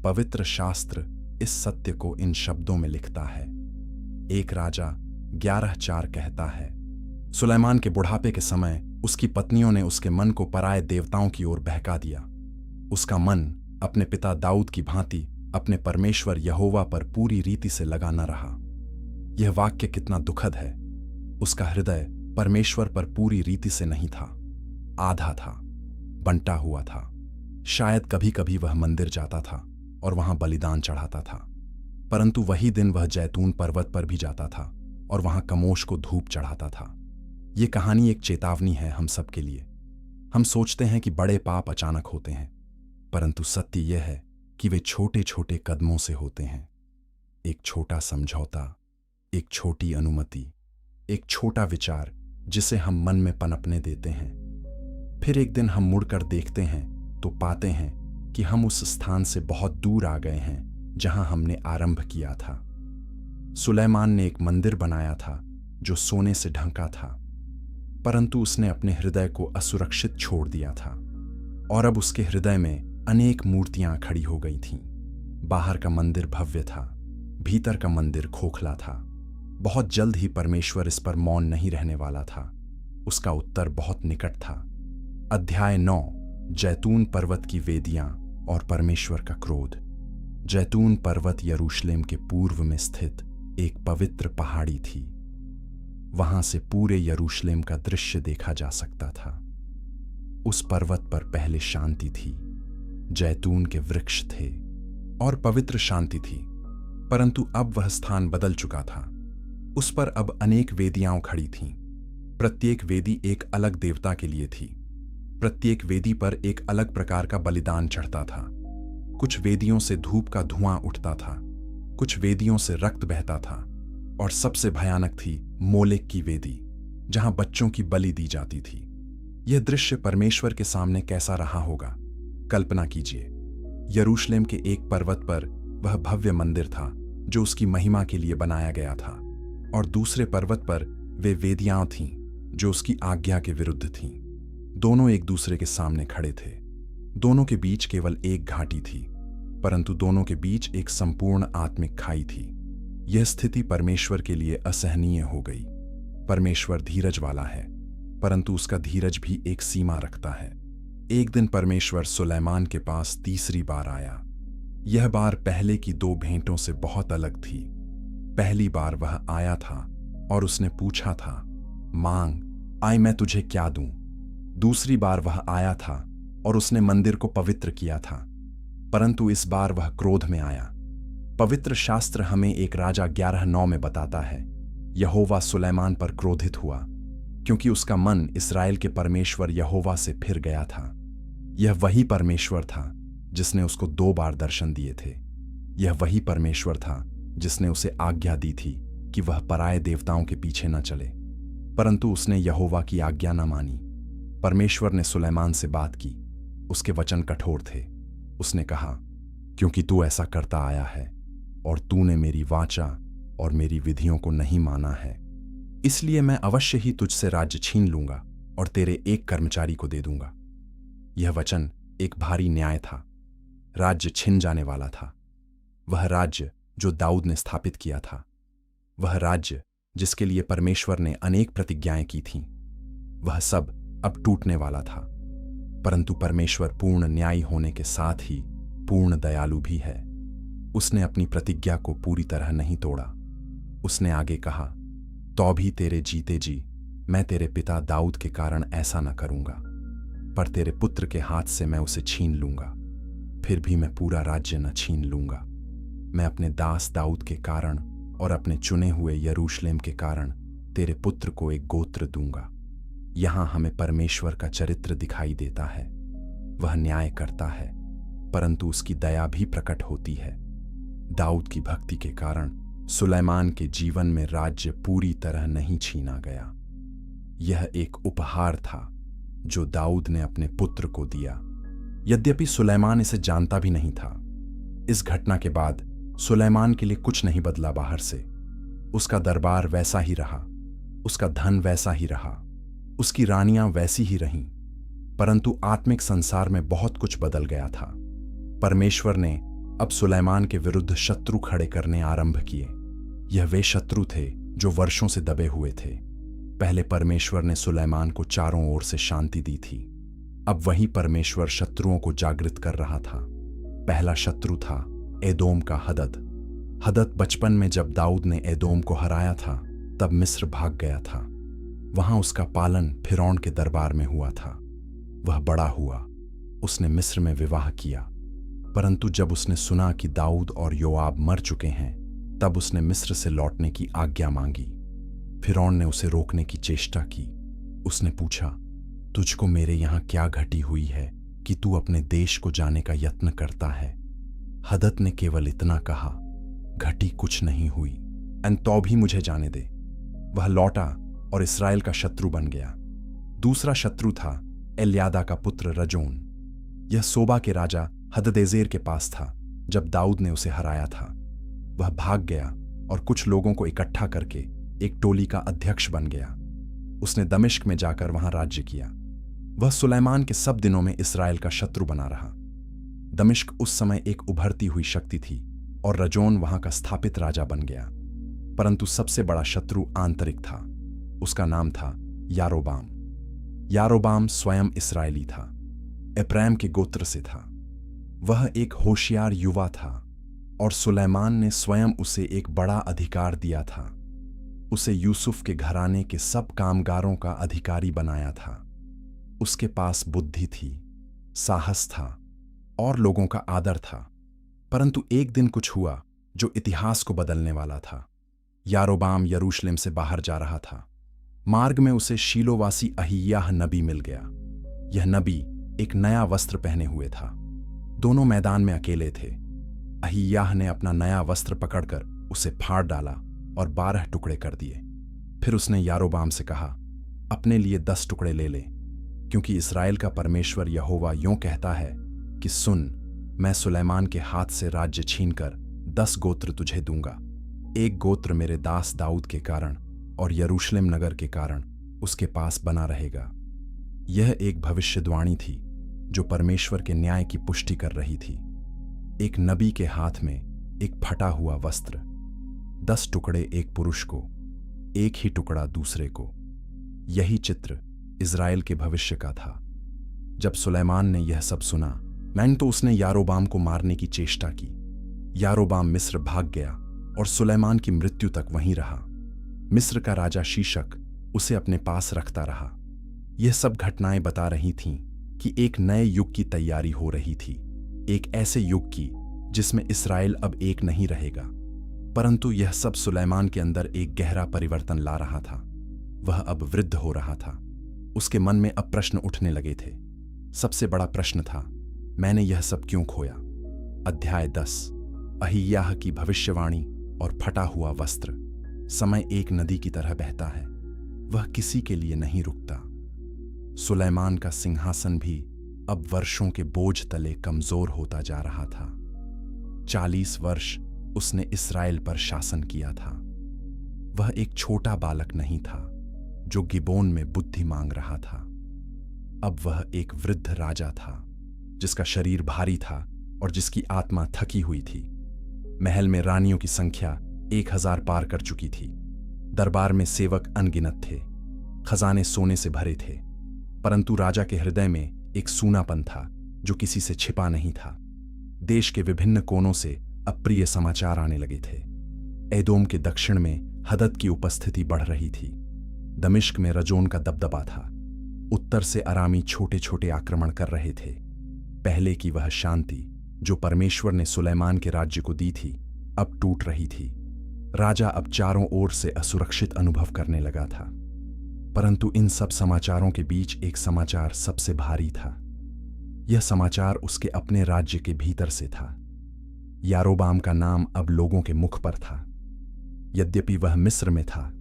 पवित्र शास्त्र इस सत्य को इन शब्दों में लिखता है। एक राजा 11:4 कहता है, सुलेमान के बुढ़ापे के समय उसकी पत्नियों ने उसके मन को पराये देवताओं की ओर बहका दिया। उसका मन अपने पिता दाऊद की भांति अपने परमेश्वर यहोवा पर पूरी रीति से लगा न रहा। यह वाक्य कितना दुखद है। उसका हृदय परमेश्वर पर पूरी रीति से नहीं था, आधा था, बंटा हुआ था। शायद कभी कभी वह मंदिर जाता था और वहां बलिदान चढ़ाता था, परंतु वही दिन वह जैतून पर्वत पर भी जाता था और वहां कमोश को धूप चढ़ाता था। यह कहानी एक चेतावनी है हम सब के लिए। हम सोचते हैं कि बड़े पाप अचानक होते हैं, परंतु सत्य यह है कि वे छोटे छोटे कदमों से होते हैं। एक छोटा समझौता, एक छोटी अनुमति, एक छोटा विचार जिसे हम मन में पनपने देते हैं। फिर एक दिन हम मुड़कर देखते हैं तो पाते हैं कि हम उस स्थान से बहुत दूर आ गए हैं जहां हमने आरंभ किया था। सुलेमान ने एक मंदिर बनाया था जो सोने से ढंका था, परंतु उसने अपने हृदय को असुरक्षित छोड़ दिया था और अब उसके हृदय में अनेक मूर्तियां खड़ी हो गई थीं। बाहर का मंदिर भव्य था, भीतर का मंदिर खोखला था। बहुत जल्द ही परमेश्वर इस पर मौन नहीं रहने वाला था। उसका उत्तर बहुत निकट था। अध्याय 9, जैतून पर्वत की वेदियां और परमेश्वर का क्रोध। जैतून पर्वत यरूशलेम के पूर्व में स्थित एक पवित्र पहाड़ी थी। वहां से पूरे यरूशलेम का दृश्य देखा जा सकता था। उस पर्वत पर पहले शांति थी, जैतून के वृक्ष थे और पवित्र शांति थी, परंतु अब वह स्थान बदल चुका था। उस पर अब अनेक वेदियां खड़ी थीं। प्रत्येक वेदी एक अलग देवता के लिए थी। प्रत्येक वेदी पर एक अलग प्रकार का बलिदान चढ़ता था। कुछ वेदियों से धूप का धुआं उठता था, कुछ वेदियों से रक्त बहता था, और सबसे भयानक थी मोलेक की वेदी, जहां बच्चों की बलि दी जाती थी। यह दृश्य परमेश्वर के सामने कैसा रहा होगा, कल्पना कीजिए। यरूशलेम के एक पर्वत पर वह भव्य मंदिर था जो उसकी महिमा के लिए बनाया गया था, और दूसरे पर्वत पर वे वेदियां थीं जो उसकी आज्ञा के विरुद्ध थीं। दोनों एक दूसरे के सामने खड़े थे। दोनों के बीच केवल एक घाटी थी, परंतु दोनों के बीच एक संपूर्ण आत्मिक खाई थी। यह स्थिति परमेश्वर के लिए असहनीय हो गई। परमेश्वर धीरज वाला है, परंतु उसका धीरज भी एक सीमा रखता है। एक दिन परमेश्वर सुलेमान के पास तीसरी बार आया। यह बार पहले की 2 भेंटों से बहुत अलग थी। पहली बार वह आया था और उसने पूछा था, मांग, आए मैं तुझे क्या दूं। दूसरी बार वह आया था और उसने मंदिर को पवित्र किया था, परंतु इस बार वह क्रोध में आया। पवित्र शास्त्र हमें एक राजा 11:9 में बताता है, यहोवा सुलेमान पर क्रोधित हुआ क्योंकि उसका मन इस्राएल के परमेश्वर यहोवा से फिर गया था। यह वही परमेश्वर था जिसने उसको 2 बार दर्शन दिए थे। यह वही परमेश्वर था जिसने उसे आज्ञा दी थी कि वह पराये देवताओं के पीछे न चले, परंतु उसने यहोवा की आज्ञा न मानी। परमेश्वर ने सुलेमान से बात की। उसके वचन कठोर थे। उसने कहा, क्योंकि तू ऐसा करता आया है और तूने मेरी वाचा और मेरी विधियों को नहीं माना है, इसलिए मैं अवश्य ही तुझसे राज्य छीन लूंगा और तेरे एक कर्मचारी को दे दूंगा। यह वचन एक भारी न्याय था। राज्य छिन जाने वाला था। वह राज्य जो दाऊद ने स्थापित किया था, वह राज्य जिसके लिए परमेश्वर ने अनेक प्रतिज्ञाएं की थीं, वह सब अब टूटने वाला था। परंतु परमेश्वर पूर्ण न्यायी होने के साथ ही पूर्ण दयालु भी है। उसने अपनी प्रतिज्ञा को पूरी तरह नहीं तोड़ा। उसने आगे कहा, तो भी तेरे जीते जी मैं तेरे पिता दाऊद के कारण ऐसा न करूंगा, पर तेरे पुत्र के हाथ से मैं उसे छीन लूंगा। फिर भी मैं पूरा राज्य न छीन लूंगा। मैं अपने दास दाऊद के कारण और अपने चुने हुए यरूशलेम के कारण तेरे पुत्र को एक गोत्र दूंगा। यहां हमें परमेश्वर का चरित्र दिखाई देता है। वह न्याय करता है, परंतु उसकी दया भी प्रकट होती है। दाऊद की भक्ति के कारण सुलेमान के जीवन में राज्य पूरी तरह नहीं छीना गया। यह एक उपहार था जो दाऊद ने अपने पुत्र को दिया। यद्यपि सुलेमान इसे जानता भी नहीं था। इस घटना के बाद सुलेमान के लिए कुछ नहीं बदला बाहर से। उसका दरबार वैसा ही रहा, उसका धन वैसा ही रहा, उसकी रानियां वैसी ही रहीं, परंतु आत्मिक संसार में बहुत कुछ बदल गया था। परमेश्वर ने अब सुलेमान के विरुद्ध शत्रु खड़े करने आरंभ किए। यह वे शत्रु थे जो वर्षों से दबे हुए थे। पहले परमेश्वर ने सुलेमान को चारों ओर से शांति दी थी, अब वही परमेश्वर शत्रुओं को जागृत कर रहा था। पहला शत्रु था एदोम का हदद। हदद बचपन में जब दाऊद ने एदोम को हराया था तब मिस्र भाग गया था। वहां उसका पालन फिरौन के दरबार में हुआ था। वह बड़ा हुआ, उसने मिस्र में विवाह किया, परंतु जब उसने सुना कि दाऊद और योआब मर चुके हैं तब उसने मिस्र से लौटने की आज्ञा मांगी। फिरौन ने उसे रोकने की चेष्टा की। उसने पूछा, तुझको मेरे यहाँ क्या घटी हुई है कि तू अपने देश को जाने का यत्न करता है? हदद ने केवल इतना कहा, घटी कुछ नहीं हुई, तो भी मुझे जाने दे। वह लौटा और इसराइल का शत्रु बन गया। दूसरा शत्रु था एल्यादा का पुत्र रजोन। यह सोबा के राजा हददेजेर के पास था जब दाऊद ने उसे हराया था। वह भाग गया और कुछ लोगों को इकट्ठा करके एक टोली का अध्यक्ष बन गया। उसने दमिश्क में जाकर वहां राज्य किया। वह सुलेमान के सब दिनों में इसराइल का शत्रु बना रहा। दमिश्क उस समय एक उभरती हुई शक्ति थी और रजोन वहां का स्थापित राजा बन गया। परंतु सबसे बड़ा शत्रु आंतरिक था। उसका नाम था यारोबाम। यारोबाम स्वयं इस्राएली था, एप्रैम के गोत्र से था। वह एक होशियार युवा था और सुलेमान ने स्वयं उसे एक बड़ा अधिकार दिया था। उसे यूसुफ के घराने के सब कामगारों का अधिकारी बनाया था। उसके पास बुद्धि थी, साहस था और लोगों का आदर था। परंतु एक दिन कुछ हुआ जो इतिहास को बदलने वाला था। यारोबाम यरूशलेम से बाहर जा रहा था। मार्ग में उसे शीलोवासी अहिय्याह नबी मिल गया। यह नबी एक नया वस्त्र पहने हुए था। दोनों मैदान में अकेले थे। अहिय्याह ने अपना नया वस्त्र पकड़कर उसे फाड़ डाला और 12 टुकड़े कर दिए। फिर उसने यारोबाम से कहा, अपने लिए 10 टुकड़े ले ले, क्योंकि इस्राएल का परमेश्वर यहोवा यूं कहता है कि सुन, मैं सुलेमान के हाथ से राज्य छीनकर 10 गोत्र तुझे दूंगा। एक गोत्र मेरे दास दाऊद के कारण और यरूशलेम नगर के कारण उसके पास बना रहेगा। यह एक भविष्यवाणी थी जो परमेश्वर के न्याय की पुष्टि कर रही थी। एक नबी के हाथ में एक फटा हुआ वस्त्र, 10 टुकड़े एक पुरुष को, एक ही टुकड़ा दूसरे को। यही चित्र इज़राइल के भविष्य का था। जब सुलेमान ने यह सब सुना, तो उसने यारोबाम को मारने की चेष्टा की। यारोबाम मिस्र भाग गया और सुलेमान की मृत्यु तक वहीं रहा। मिस्र का राजा शीशक उसे अपने पास रखता रहा। यह सब घटनाएं बता रही थीं कि एक नए युग की तैयारी हो रही थी, एक ऐसे युग की जिसमें इस्राएल अब एक नहीं रहेगा। परंतु यह सब सुलेमान के अंदर एक गहरा परिवर्तन ला रहा था। वह अब वृद्ध हो रहा था। उसके मन में अब प्रश्न उठने लगे थे। सबसे बड़ा प्रश्न था, मैंने यह सब क्यों खोया? अध्याय 10। अहिय्याह की भविष्यवाणी और फटा हुआ वस्त्र। समय एक नदी की तरह बहता है, वह किसी के लिए नहीं रुकता। सुलेमान का सिंहासन भी अब वर्षों के बोझ तले कमजोर होता जा रहा था। 40 वर्ष उसने इस्राएल पर शासन किया था। वह एक छोटा बालक नहीं था जो गिबोन में बुद्धि मांग रहा था। अब वह एक वृद्ध राजा था जिसका शरीर भारी था और जिसकी आत्मा थकी हुई थी। महल में रानियों की संख्या 1000 पार कर चुकी थी। दरबार में सेवक अनगिनत थे। खजाने सोने से भरे थे, परंतु राजा के हृदय में एक सूनापन था जो किसी से छिपा नहीं था। देश के विभिन्न कोनों से अप्रिय समाचार आने लगे थे। एदोम के दक्षिण में हदद की उपस्थिति बढ़ रही थी। दमिश्क में रजोन का दबदबा था। उत्तर से अरामी छोटे छोटे आक्रमण कर रहे थे। पहले की वह शांति जो परमेश्वर ने सुलेमान के राज्य को दी थी अब टूट रही थी। राजा अब चारों ओर से असुरक्षित अनुभव करने लगा था। परंतु इन सब समाचारों के बीच एक समाचार सबसे भारी था। यह समाचार उसके अपने राज्य के भीतर से था। यारोबाम का नाम अब लोगों के मुख पर था। यद्यपि वह मिस्र में था,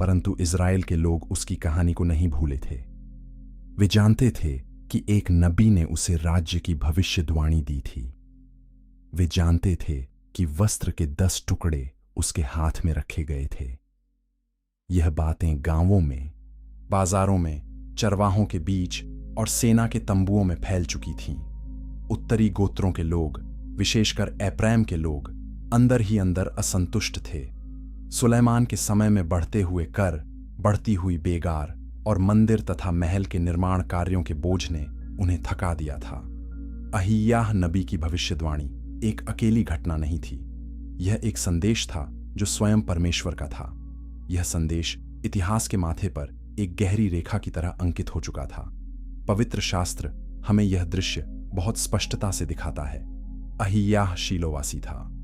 परंतु इज़राइल के लोग उसकी कहानी को नहीं भूले थे। वे जानते थे कि एक नबी ने उसे राज्य की भविष्यवाणी दी थी। वे जानते थे कि वस्त्र के 10 टुकड़े उसके हाथ में रखे गए थे। यह बातें गांवों में, बाजारों में, चरवाहों के बीच और सेना के तंबुओं में फैल चुकी थीं। उत्तरी गोत्रों के लोग, विशेषकर एप्रैम के लोग, अंदर ही अंदर असंतुष्ट थे। सुलेमान के समय में बढ़ते हुए कर, बढ़ती हुई बेगार और मंदिर तथा महल के निर्माण कार्यों के बोझ ने उन्हें थका दिया था। अहिय्याह नबी की भविष्यवाणी एक अकेली घटना नहीं थी। यह एक संदेश था जो स्वयं परमेश्वर का था। यह संदेश इतिहास के माथे पर एक गहरी रेखा की तरह अंकित हो चुका था। पवित्र शास्त्र हमें यह दृश्य बहुत स्पष्टता से दिखाता है। अहिय्याह शीलोवासी था।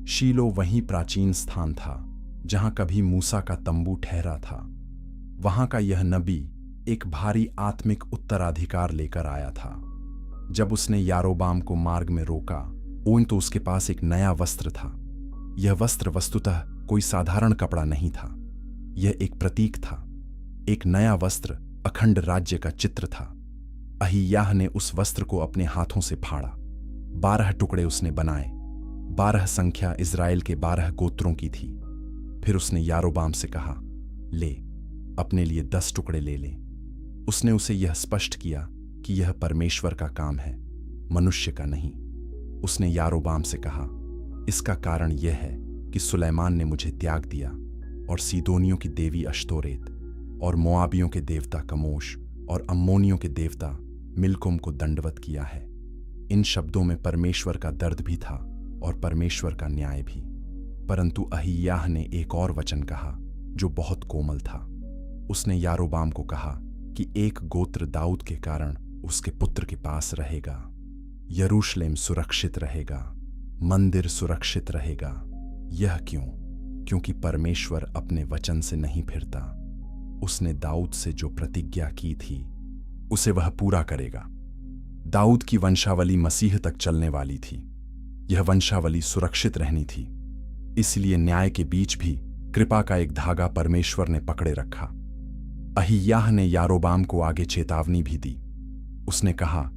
शीलो वही प्राचीन स्थान था जहां कभी मूसा का तंबू ठहरा था। वहां का यह नबी एक भारी आत्मिक उत्तराधिकार लेकर आया था। जब उसने यारोबाम को मार्ग में रोका, तो उसके पास एक नया वस्त्र था। यह वस्त्र वस्तुतः कोई साधारण कपड़ा नहीं था। यह एक प्रतीक था। एक नया वस्त्र अखंड राज्य का चित्र था। अहिय्याह ने उस वस्त्र को अपने हाथों से फाड़ा। 12 टुकड़े उसने बनाए। 12 संख्या इज़राइल के 12 गोत्रों की थी। फिर उसने यारोबाम से कहा, ले, अपने लिए 10 टुकड़े ले ले। उसने उसे यह स्पष्ट किया कि यह परमेश्वर का काम है, मनुष्य का नहीं। उसने यारोबाम से कहा, इसका कारण यह है कि सुलेमान ने मुझे त्याग दिया और सीदोनियों की देवी अश्तोरेत और मोआबियों के देवता कमोश और अम्मोनियों के देवता मिल्कोम को दंडवत किया है। इन शब्दों में परमेश्वर का दर्द भी था और परमेश्वर का न्याय भी। परंतु अहिय्याह ने एक और वचन कहा जो बहुत कोमल था। उसने यारोबाम को कहा कि एक गोत्र दाऊद के कारण उसके पुत्र के पास रहेगा। यरूशलेम सुरक्षित रहेगा, मंदिर सुरक्षित रहेगा। यह क्यों? क्योंकि परमेश्वर अपने वचन से नहीं फिरता। उसने दाऊद से जो प्रतिज्ञा की थी उसे वह पूरा करेगा। दाऊद की वंशावली मसीह तक चलने वाली थी। यह वंशावली सुरक्षित रहनी थी। इसलिए न्याय के बीच भी कृपा का एक धागा परमेश्वर ने पकड़े रखा। अहिय्याह ने यारोबाम को आगे चेतावनी भी दी। उसने कहा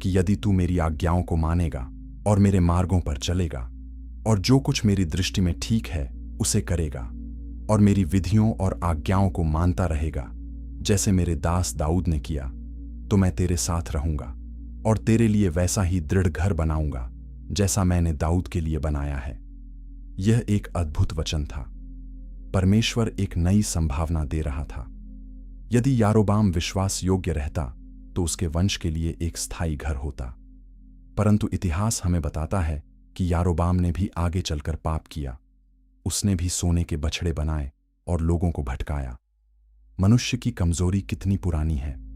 कि यदि तू मेरी आज्ञाओं को मानेगा और मेरे मार्गों पर चलेगा और जो कुछ मेरी दृष्टि में ठीक है उसे करेगा और मेरी विधियों और आज्ञाओं को मानता रहेगा, जैसे मेरे दास दाऊद ने किया, तो मैं तेरे साथ रहूंगा और तेरे लिए वैसा ही दृढ़ घर बनाऊंगा जैसा मैंने दाऊद के लिए बनाया है। यह एक अद्भुत वचन था। परमेश्वर एक नई संभावना दे रहा था। यदि यारोबाम विश्वास योग्य रहता तो उसके वंश के लिए एक स्थायी घर होता। परंतु इतिहास हमें बताता है कि यारोबाम ने भी आगे चलकर पाप किया। उसने भी सोने के बछड़े बनाए और लोगों को भटकाया। मनुष्य की कमजोरी कितनी पुरानी है।